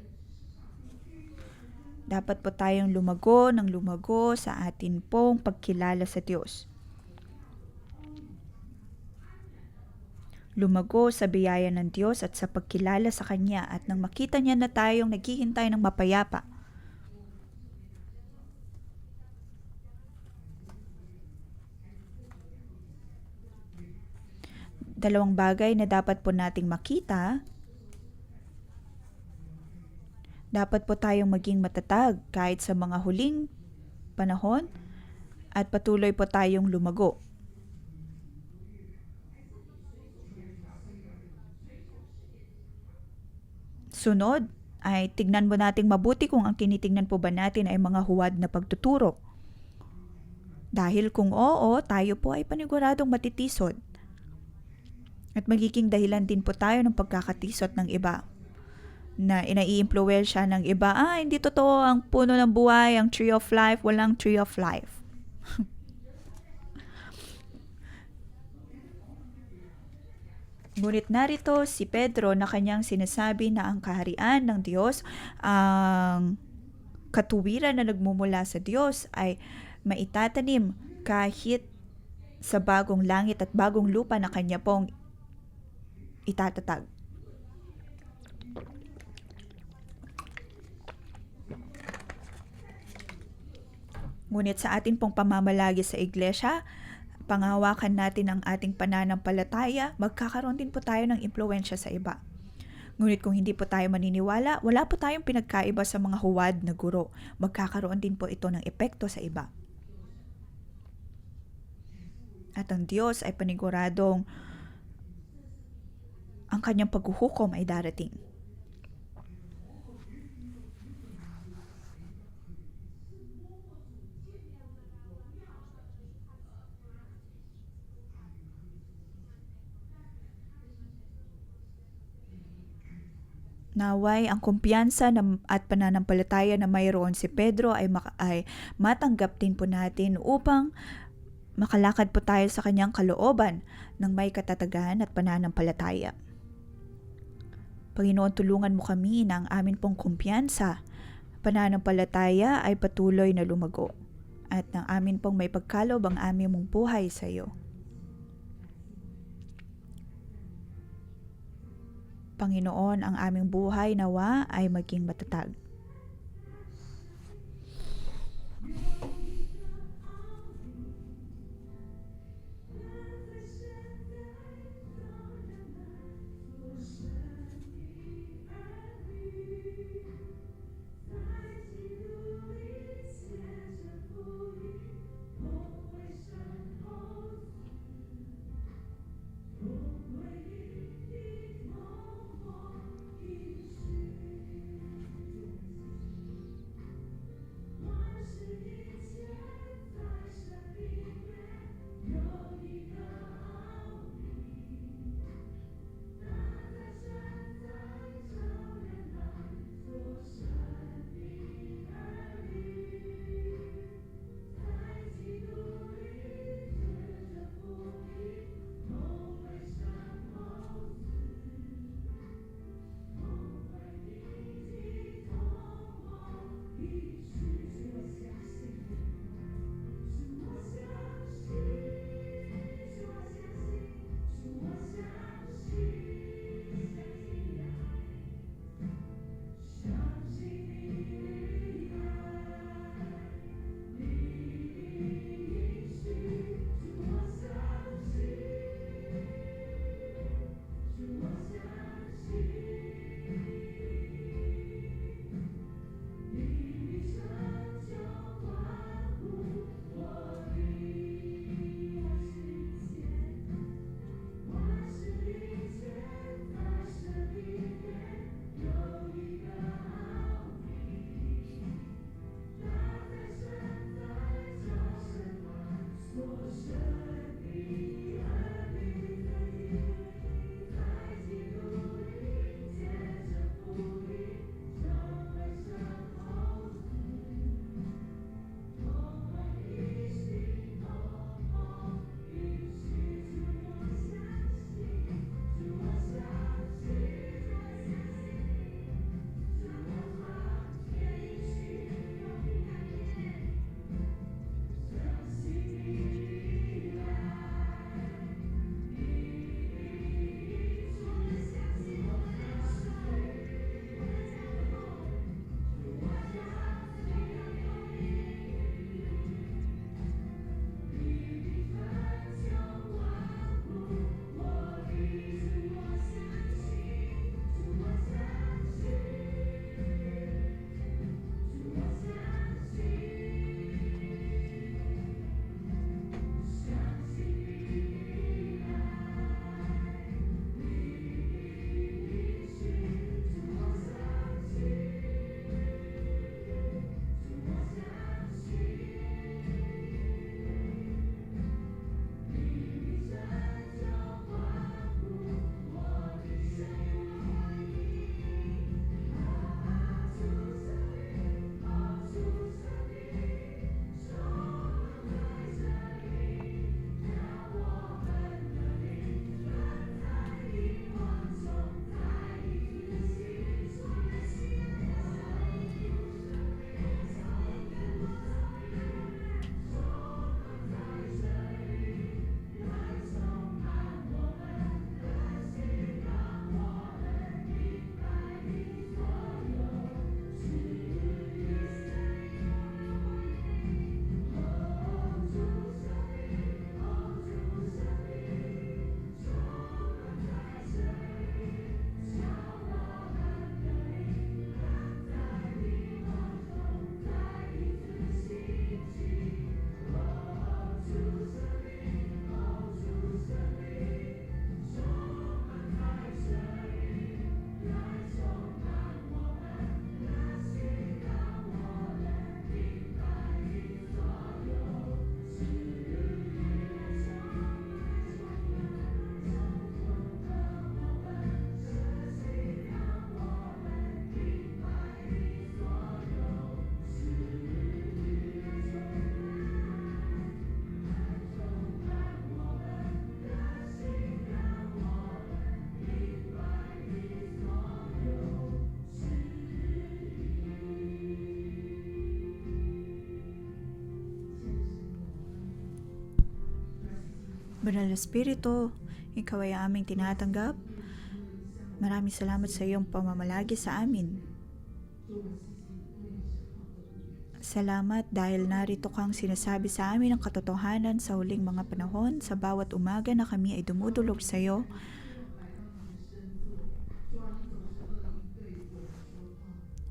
Dapat po tayong lumago sa atin pong pagkilala sa Diyos. Lumago sa biyaya ng Diyos at sa pagkilala sa Kanya at nang makita niya na tayong naghihintay ng mapayapa. Dalawang bagay na dapat po nating makita. Dapat po tayong maging matatag kahit sa mga huling panahon at patuloy po tayong lumago. Sunod ay tignan mo nating mabuti kung ang tinitingnan po ba natin ay mga huwad na pagtuturo. Dahil kung oo, tayo po ay paniguradong matitisod. At magiging dahilan din po tayo ng pagkakatisot ng iba. Na inaiimpluwensya ng iba, hindi totoo ang puno ng buhay, ang tree of life, walang tree of life. Ngunit narito si Pedro na kanyang sinasabi na ang kaharian ng Diyos, ang katuwiran na nagmumula sa Diyos ay maitatanim kahit sa bagong langit at bagong lupa na kanya pong itatatag. Ngunit sa atin pong pamamalagi sa iglesia, pangahawakan natin ang ating pananampalataya, magkakaroon din po tayo ng impluensya sa iba. Ngunit kung hindi po tayo maniniwala, wala po tayong pinagkaiba sa mga huwad na guro. Magkakaroon din po ito ng epekto sa iba. At ang Diyos ay paniguradong ang kanyang paghuhukom ay darating. Naway ang kumpiyansa at pananampalataya na mayroon si Pedro ay matanggap din po natin upang makalakad po tayo sa kanyang kalooban ng may katatagan at pananampalataya. Panginoon, tulungan mo kami na ang amin pong kumpiyansa, pananampalataya ay patuloy na lumago at ng amin pong may pagkalob ang aming mong buhay sa iyo. Panginoon, ang aming buhay nawa ay maging matatag. Banal na Espiritu, Ikaw ay aming tinatanggap. Maraming salamat sa iyong pamamalagi sa amin. Salamat dahil narito kang sinasabi sa amin ang katotohanan sa huling mga panahon. Sa bawat umaga na kami ay dumudulog sa iyo,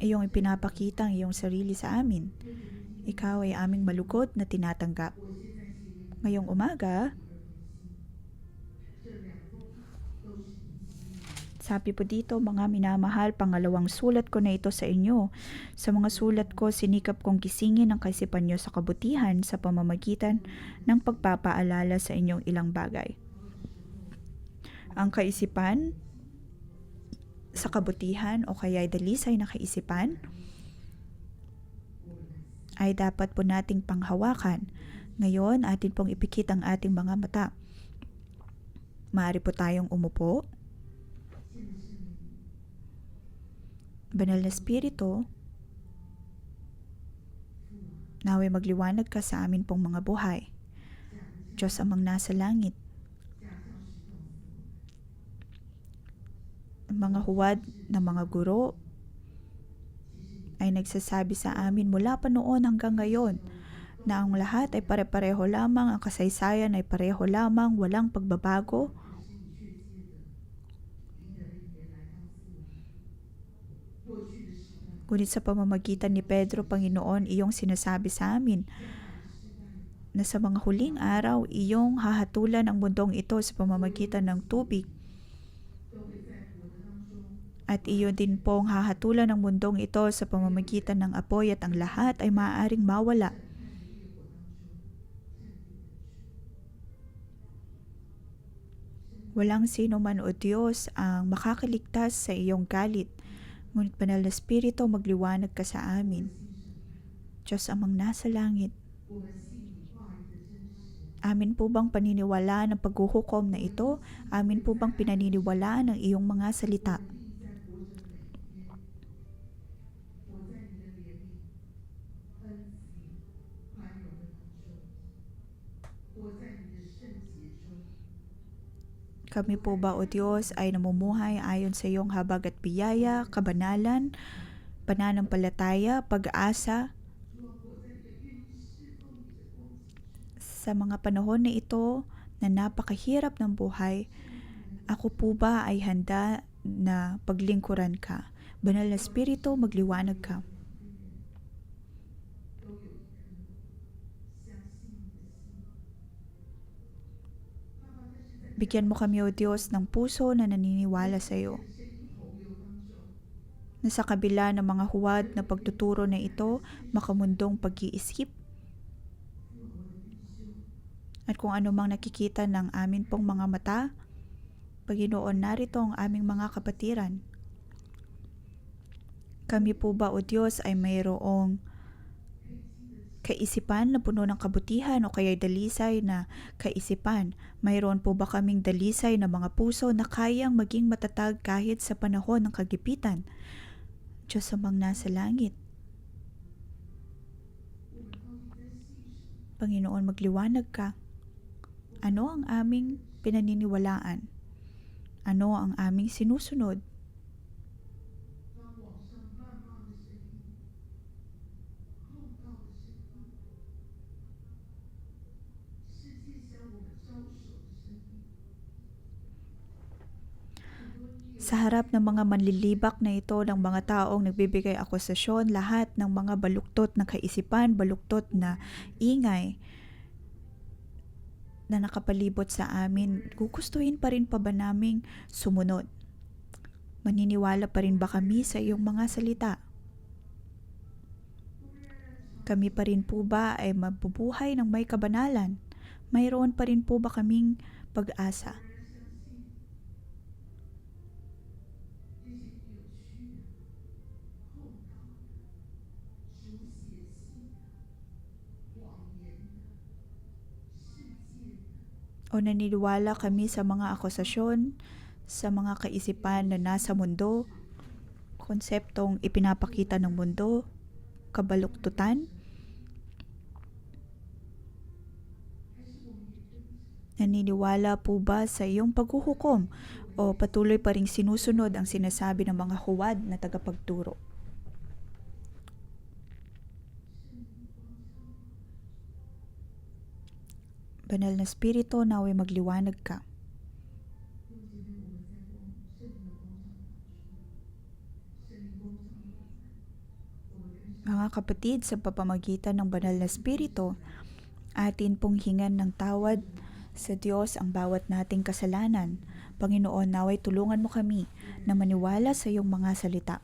iyong ipinapakita ang iyong sarili sa amin. Ikaw ay aming malugod na tinatanggap. Ngayong umaga, sabi po dito, mga minamahal, pangalawang sulat ko na ito sa inyo. Sa mga sulat ko, sinikap kong gisingin ang kaisipan niyo sa kabutihan sa pamamagitan ng pagpapaalala sa inyong ilang bagay. Ang kaisipan sa kabutihan o kaya dalisay na kaisipan ay dapat po nating panghawakan. Ngayon, atin pong ipikit ang ating mga mata. Maaari po tayong umupo. Banal na Espiritu, naway magliwanag ka sa amin pong mga buhay. Diyos amang nasa langit, mga huwad na mga guro ay nagsasabi sa amin mula pa noon hanggang ngayon na ang lahat ay pare-pareho lamang, ang kasaysayan ay pareho lamang, walang pagbabago. Ngunit sa pamamagitan ni Pedro, Panginoon, iyong sinasabi sa amin na sa mga huling araw, iyong hahatulan ang mundong ito sa pamamagitan ng tubig. At iyon din pong hahatulan ang mundong ito sa pamamagitan ng apoy at ang lahat ay maaaring mawala. Walang sino man o Diyos ang makakaligtas sa iyong galit. Ngunit Banal na Espiritu, magliwanag ka sa amin. Diyos amang nasa langit, amin po bang paniniwalaan ang paghuhukom na ito? Amin po bang pinaniniwalaan ang iyong mga salita? Kami po ba, O Diyos, ay namumuhay ayon sa iyong habag at biyaya, kabanalan, pananampalataya, pag-asa? Sa mga panahon na ito na napakahirap ng buhay, ako po ba ay handa na paglingkuran ka? Banal na Espiritu, magliwanag ka. Bigyan mo kami, O Diyos, ng puso na naniniwala sa iyo. Na sa kabila ng mga huwad na pagtuturo na ito, makamundong pag-iisip, at kung ano mang nakikita ng amin pong mga mata, Panginoon, narito ang aming mga kapatiran. Kami po ba, O Diyos, ay mayroong kaisipan na puno ng kabutihan o kaya dalisay na kaisipan? Mayroon po ba kaming dalisay na mga puso na kayang maging matatag kahit sa panahon ng kagipitan? Diyos amang nasa langit, Panginoon, magliwanag ka. Ano ang aming pinaniniwalaan? Ano ang aming sinusunod? Sa harap ng mga manlilibak na ito ng mga taong nagbibigay akusasyon, lahat ng mga baluktot na kaisipan, baluktot na ingay na nakapalibot sa amin, gugustuhin pa rin pa ba naming sumunod? Maniniwala pa rin ba kami sa iyong mga salita? Kami pa rin po ba ay mabubuhay ng may kabanalan? Mayroon pa rin po ba kaming pag-asa? O naniniwala kami sa mga akusasyon, sa mga kaisipan na nasa mundo, konseptong ipinapakita ng mundo, kabaluktutan? Naniniwala po ba sa iyong paghuhukom o patuloy pa ring sinusunod ang sinasabi ng mga huwad na tagapagturo? Banal na Espiritu, naway magliwanag ka. Mga kapatid, sa pamamagitan ng Banal na Espiritu, atin pong hingan ng tawad sa Diyos ang bawat nating kasalanan. Panginoon, naway tulungan mo kami na maniwala sa iyong mga salita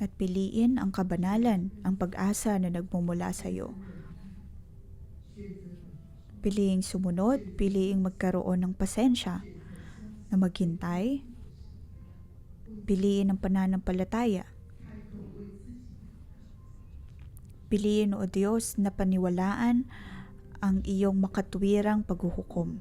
at piliin ang kabanalan, ang pag-asa na nagmumula sa iyo. Piliing sumunod, piliing magkaroon ng pasensya na maghintay, piliin ang pananampalataya. Piliin, O Diyos, na paniwalaan ang iyong makatwirang paghuhukom.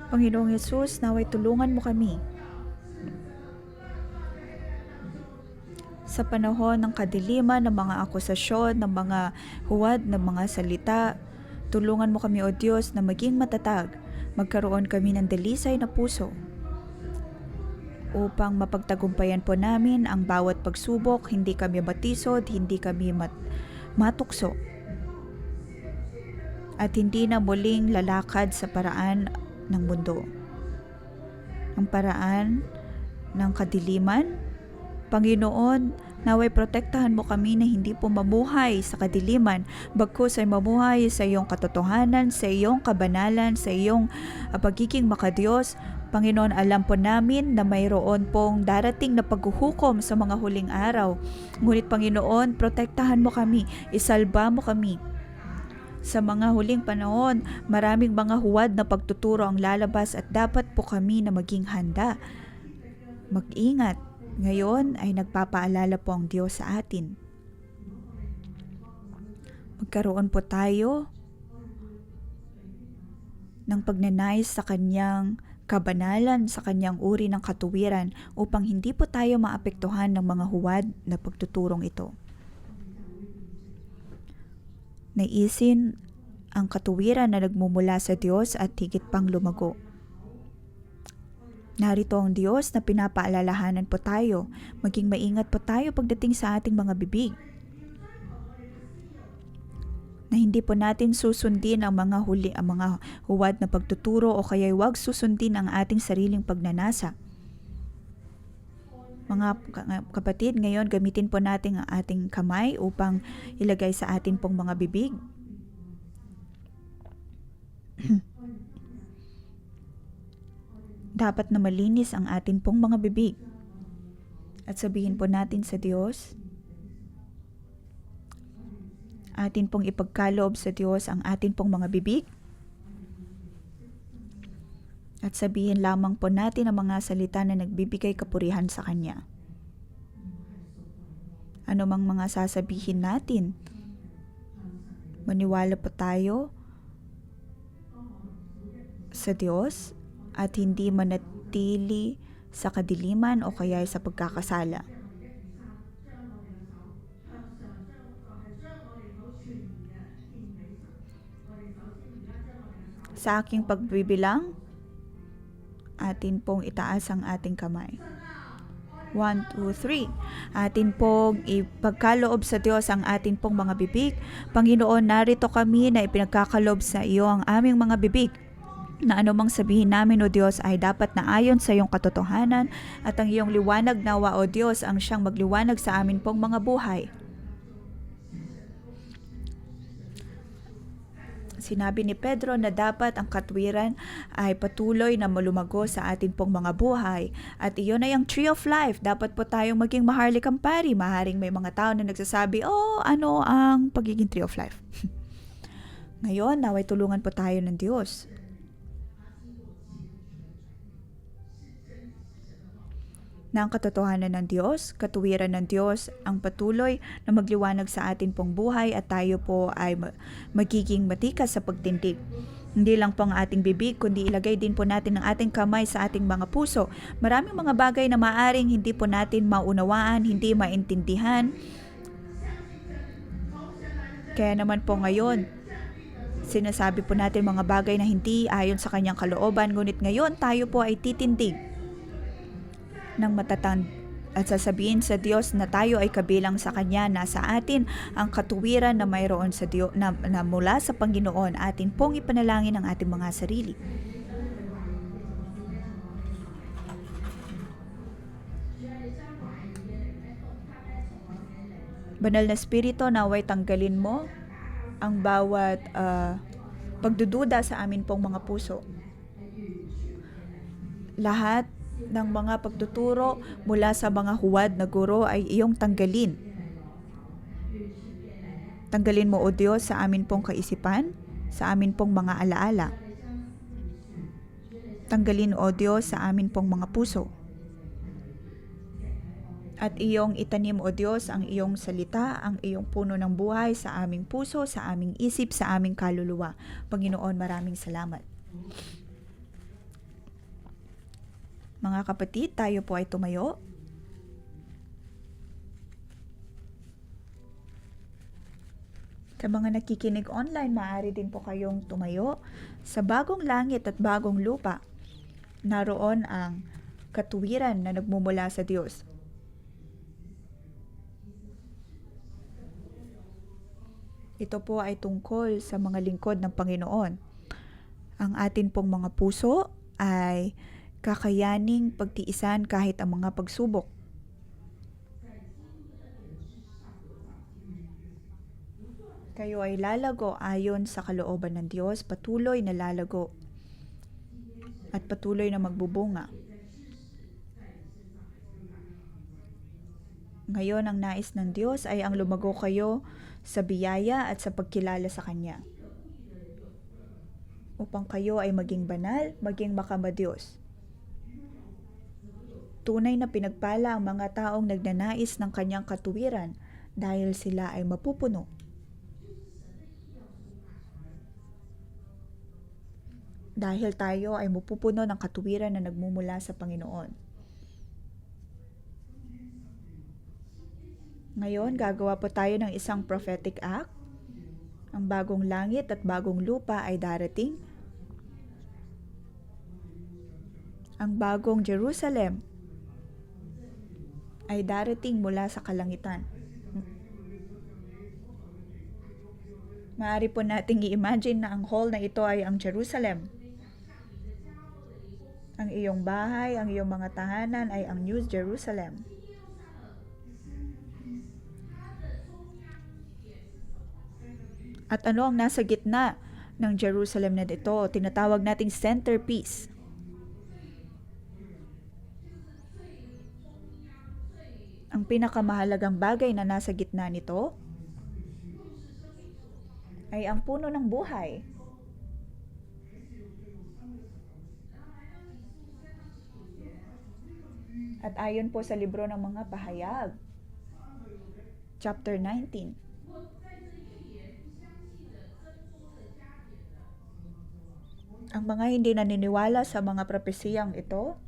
Panginoong Yesus, naway tulungan mo kami sa panahon ng kadiliman, ng mga akusasyon, ng mga huwad, ng mga salita. Tulungan mo kami, O Diyos, na maging matatag, magkaroon kami ng dalisay na puso upang mapagtagumpayan po namin ang bawat pagsubok. Hindi kami matisod, hindi kami matukso, at hindi na muling lalakad sa paraan ng mundo, ang paraan ng kadiliman. Panginoon, naway protektahan mo kami na hindi po mamuhay sa kadiliman, bagkus ay mamuhay sa iyong katotohanan, sa iyong kabanalan, sa iyong pagiging makadiyos. Panginoon, alam po namin na mayroon pong darating na paghuhukom sa mga huling araw. Ngunit Panginoon, protektahan mo kami, isalba mo kami. Sa mga huling panahon, maraming mga huwad na pagtuturo ang lalabas at dapat po kami na maging handa. Mag-ingat. Ngayon ay nagpapaalala po ang Diyos sa atin. Magkaroon po tayo ng pagnanais sa kanyang kabanalan, sa kanyang uri ng katuwiran upang hindi po tayo maapektuhan ng mga huwad na pagtuturong ito. Naisin ang katuwiran na nagmumula sa Diyos at higit pang lumago. Narito ang Diyos na pinapaalalahanan po tayo. Maging maingat po tayo pagdating sa ating mga bibig. Na hindi po natin susundin ang mga huwad na pagtuturo o kaya huwag susundin ang ating sariling pagnanasa. Mga kapatid, ngayon gamitin po natin ang ating kamay upang ilagay sa atin pong mga bibig. Dapat na malinis ang atin pong mga bibig. At sabihin po natin sa Diyos, atin pong ipagkaloob sa Diyos ang atin pong mga bibig. At sabihin lamang po natin ang mga salita na nagbibigay kapurihan sa Kanya. Ano mang mga sasabihin natin, maniwala po tayo sa Diyos at hindi manatili sa kadiliman o kaya sa pagkakasala. Sa aking pagbibilang, atin pong itaas ang ating kamay. 1, 2, 3. Atin pong ipagkaloob sa Diyos ang atin pong mga bibig. Panginoon, narito kami na ipinagkakaloob sa iyo ang aming mga bibig. Na anumang sabihin namin, O Diyos, ay dapat na ayon sa iyong katotohanan at ang iyong liwanag nawa, O Diyos, ang siyang magliwanag sa amin pong mga buhay. Sinabi ni Pedro na dapat ang katwiran ay patuloy na malumago sa atin pong mga buhay. At iyon ay ang tree of life. Dapat po tayong maging maharlikang pari. Maharing may mga tao na nagsasabi, ano ang pagiging tree of life? Ngayon, naway tulungan po tayo ng Diyos. Na ang katotohanan ng Diyos, katuwiran ng Diyos, ang patuloy na magliwanag sa atin pong buhay at tayo po ay magiging matikas sa pagtindig. Hindi lang po ang ating bibig, kundi ilagay din po natin ang ating kamay sa ating mga puso. Maraming mga bagay na maaring hindi po natin maunawaan, hindi maintindihan. Kaya naman po ngayon, sinasabi po natin mga bagay na hindi ayon sa kanyang kalooban, ngunit ngayon tayo po ay titindig ng matatag at sasabihin sa Diyos na tayo ay kabilang sa Kanya, na sa atin ang katuwiran na mayroon sa Diyos, na mula sa Panginoon. Atin pong ipanalangin ang ating mga sarili. Banal na Espiritu, naway tanggalin mo ang bawat pagdududa sa amin pong mga puso. Lahat ng mga pagtuturo mula sa mga huwad na guro ay iyong tanggalin. Tanggalin mo, O Diyos, sa amin pong kaisipan, sa amin pong mga alaala. Tanggalin, O Diyos, sa amin pong mga puso. At iyong itanim, O Diyos, ang iyong salita, ang iyong puno ng buhay sa aming puso, sa aming isip, sa aming kaluluwa. Panginoon, maraming salamat. Mga kapatid, tayo po ay tumayo. Sa mga nakikinig online, maaari din po kayong tumayo. Sa bagong langit at bagong lupa, naroon ang katuwiran na nagmumula sa Diyos. Ito po ay tungkol sa mga lingkod ng Panginoon. Ang atin pong mga puso ay kakayaning pagtiisan kahit ang mga pagsubok. Kayo ay lalago ayon sa kalooban ng Diyos, patuloy na lalago at patuloy na magbubunga. Ngayon, ang nais ng Diyos ay ang lumago kayo sa biyaya at sa pagkilala sa Kanya, upang kayo ay maging banal, maging makamadiyos. Tunay na pinagpala ang mga taong nagnanais ng Kanyang katuwiran dahil sila ay mapupuno. Dahil tayo ay mapupuno ng katuwiran na nagmumula sa Panginoon. Ngayon, gagawa po tayo ng isang prophetic act. Ang bagong langit at bagong lupa ay darating. Ang bagong Jerusalem ay darating mula sa kalangitan. Maaari po nating i-imagine na ang hall na ito ay ang Jerusalem. Ang iyong bahay, ang iyong mga tahanan ay ang New Jerusalem. At ano ang nasa gitna ng Jerusalem na ito? Tinatawag nating centerpiece. Ang pinakamahalagang bagay na nasa gitna nito ay ang puno ng buhay. At ayon po sa libro ng mga pahayag, chapter 19, ang mga hindi naniniwala sa mga propesiyang ito,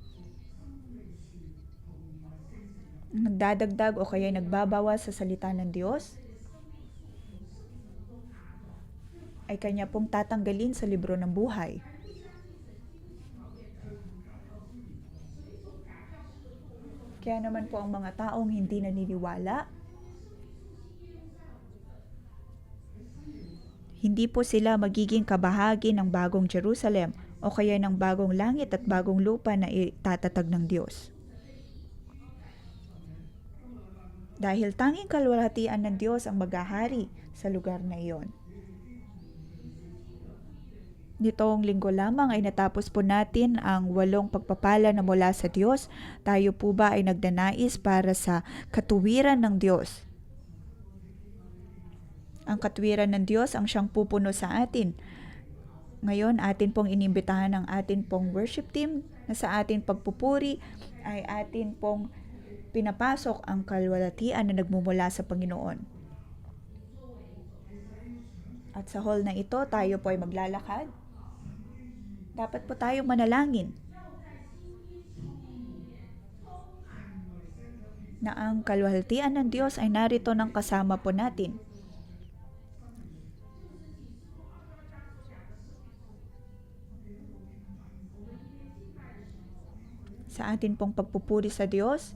nagdadagdag o kaya nagbabawas sa salita ng Diyos, ay Kanya pong tatanggalin sa libro ng buhay. Kaya naman po ang mga taong hindi naniniwala, hindi po sila magiging kabahagi ng bagong Jerusalem o kaya ng bagong langit at bagong lupa na itatatag ng Diyos. Dahil tanging kalwalhatian ng Diyos ang maghahari sa lugar na iyon. Nitong linggo lamang ay natapos po natin ang 8 pagpapala na mula sa Diyos. Tayo po ba ay nagdanais para sa katuwiran ng Diyos? Ang katuwiran ng Diyos ang siyang pupuno sa atin. Ngayon, atin pong inimbitahan ang atin pong worship team na sa atin pagpupuri ay atin pong pinapasok ang kalwalhatian na nagmumula sa Panginoon. At sa hall na ito, tayo po ay maglalakad. Dapat po tayong manalangin na ang kalwalhatian ng Diyos ay narito ng kasama po natin. Sa atin pong pagpupuri sa Diyos,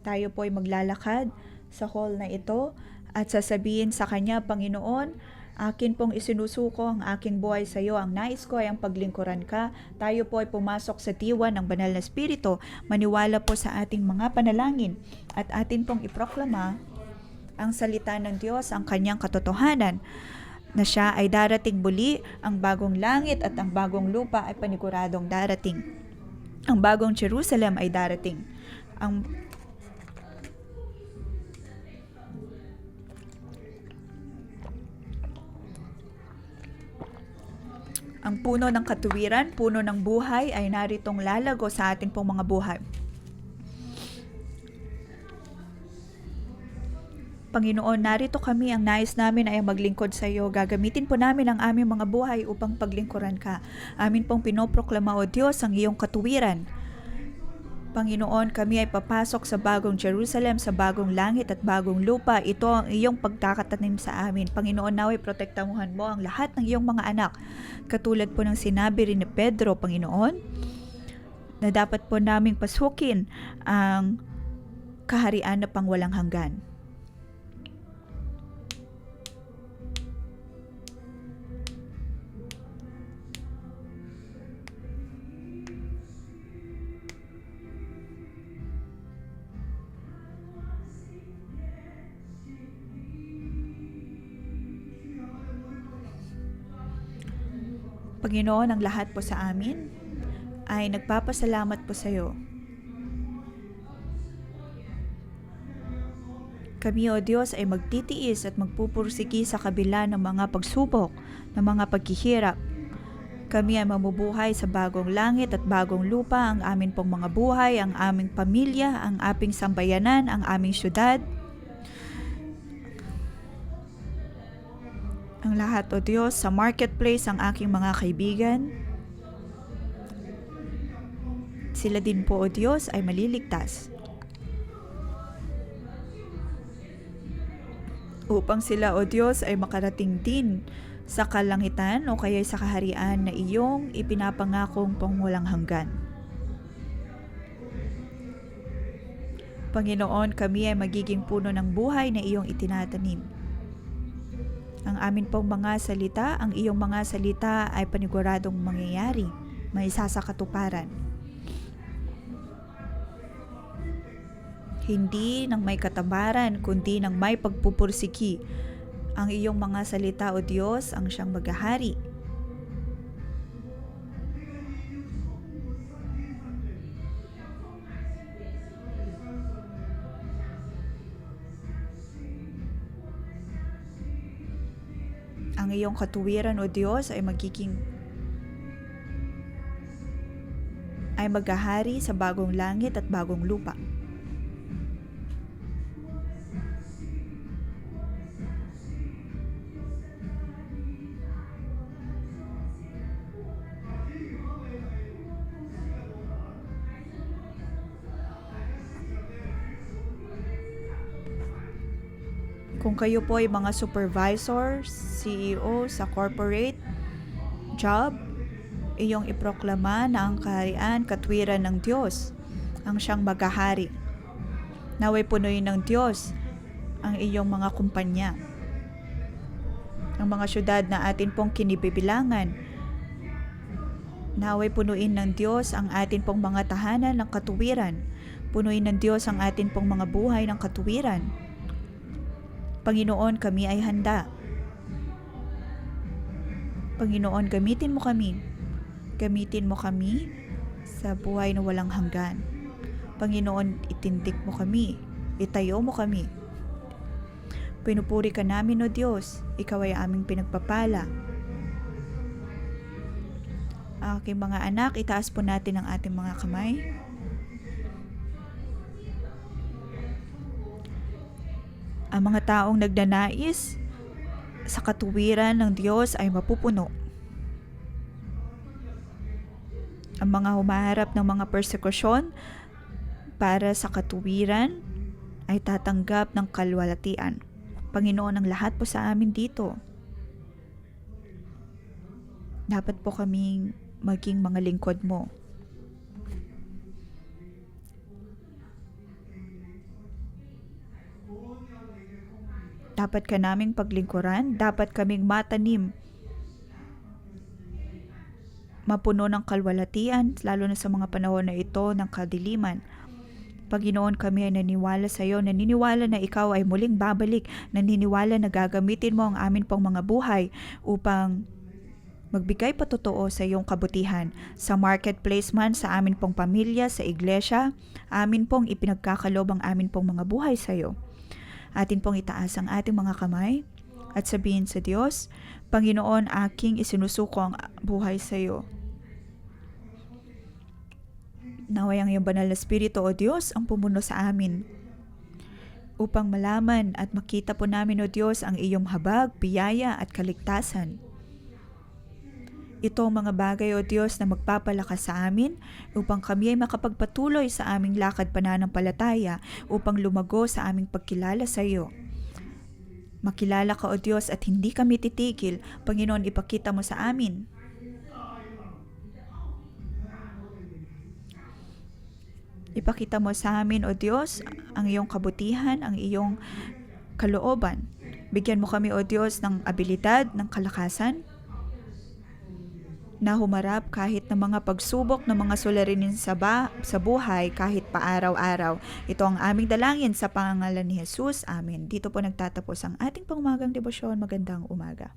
tayo po ay maglalakad sa hall na ito at sasabihin sa Kanya, Panginoon, akin pong isinusuko ang aking buhay sa iyo. Ang nais ko ay ang paglingkuran ka. Tayo po ay pumasok sa diwa ng banal na Espiritu. Maniwala po sa ating mga panalangin at atin pong iproklama ang salita ng Diyos, ang Kanyang katotohanan na siya ay darating muli, ang bagong langit at ang bagong lupa ay paniguradong darating. Ang bagong Jerusalem ay darating. Ang puno ng katuwiran, puno ng buhay ay naritong lalago sa ating pong mga buhay. Panginoon, narito kami, ang nais namin ay maglingkod sa iyo. Gagamitin po namin ang aming mga buhay upang paglingkuran ka. Amin pong pinoproklama, O Diyos, ang iyong katuwiran. Panginoon, kami ay papasok sa bagong Jerusalem, sa bagong langit at bagong lupa. Ito ang iyong pagkakatanim sa amin. Panginoon, naway protektahan mo ang lahat ng iyong mga anak. Katulad po ng sinabi rin ni Pedro, Panginoon, na dapat po naming pasukin ang kaharian na pangwalang hanggan. Panginoon, ang lahat po sa amin ay nagpapasalamat po sa iyo. Kami, O Diyos, ay magtitiis at magpupursigi sa kabila ng mga pagsubok, ng mga paghihirap. Kami ay mamubuhay sa bagong langit at bagong lupa, ang amin pong mga buhay, ang aming pamilya, ang aming sambayanan, ang aming syudad. Ang lahat, O Diyos, sa marketplace, ang aking mga kaibigan. Sila din po, O Diyos, ay maliligtas. Upang sila, O Diyos, ay makarating din sa kalangitan o kaya sa kaharian na iyong ipinapangakong pangwalang hanggan. Panginoon, kami ay magiging puno ng buhay na iyong itinatanim. Ang amin pong mga salita, ang iyong mga salita ay paniguradong mangyayari, may sasakatuparan. Hindi ng may katabaran, kundi ng may pagpupursiki. Ang iyong mga salita, O Diyos, ang siyang maghahari. Ang iyong katuwiran, O Diyos, ay maghahari sa bagong langit at bagong lupa. Kung kayo po ay mga supervisor, CEO sa corporate job, iyong iproklama na ang kaharian, katwiran ng Diyos, ang siyang maghahari. Naway punuin ng Diyos ang iyong mga kumpanya. Ang mga syudad na atin pong kinibibilangan, naway punuin ng Diyos ang atin pong mga tahanan ng katuwiran. Punuin ng Diyos ang atin pong mga buhay ng katuwiran. Panginoon, kami ay handa. Panginoon, gamitin mo kami. Gamitin mo kami sa buhay na walang hanggan. Panginoon, itindig mo kami. Itayo mo kami. Pinupuri ka namin, O Diyos. Ikaw ay aming pinagpapala. Aking mga anak, itaas po natin ang ating mga kamay. Ang mga taong nagnanais sa katuwiran ng Diyos ay mapupuno. Ang mga humaharap ng mga persekusyon para sa katuwiran ay tatanggap ng kalwalatian. Panginoon, ang lahat po sa amin dito. Dapat po kaming maging mga lingkod mo. Dapat ka naming paglingkuran, dapat kaming matanim, mapuno ng kalwalatian, lalo na sa mga panahon na ito ng kadiliman. Panginoon, kami ay naniniwala sa iyo, naniniwala na ikaw ay muling babalik, naniniwala na gagamitin mo ang amin pong mga buhay upang magbigay patotoo sa iyong kabutihan. Sa marketplace man, sa amin pong pamilya, sa iglesia, amin pong ipinagkakalob ang amin pong mga buhay sa iyo. Atin pong itaas ang ating mga kamay at sabihin sa Diyos, Panginoon, aking isinusuko ang buhay sa iyo. Naway ang iyong banal na Espiritu, O Diyos, ang pumuno sa amin upang malaman at makita po namin, O Diyos, ang iyong habag, biyaya at kaligtasan. Ito ang mga bagay, O Diyos, na magpapalakas sa amin upang kami ay makapagpatuloy sa aming lakad pananampalataya upang lumago sa aming pagkilala sa iyo. Makilala ka, O Diyos, at hindi kami titigil. Panginoon, ipakita mo sa amin ipakita mo sa amin, O Diyos, ang iyong kabutihan, ang iyong kalooban. Bigyan mo kami, O Diyos, ng abilidad, ng kalakasan, na humarap kahit ng mga pagsubok ng mga suliranin sa buhay kahit pa araw-araw. Ito ang aming dalangin sa pangalan ni Jesus. Amen. Dito po nagtatapos ang ating pangumagang debosyon. Magandang umaga.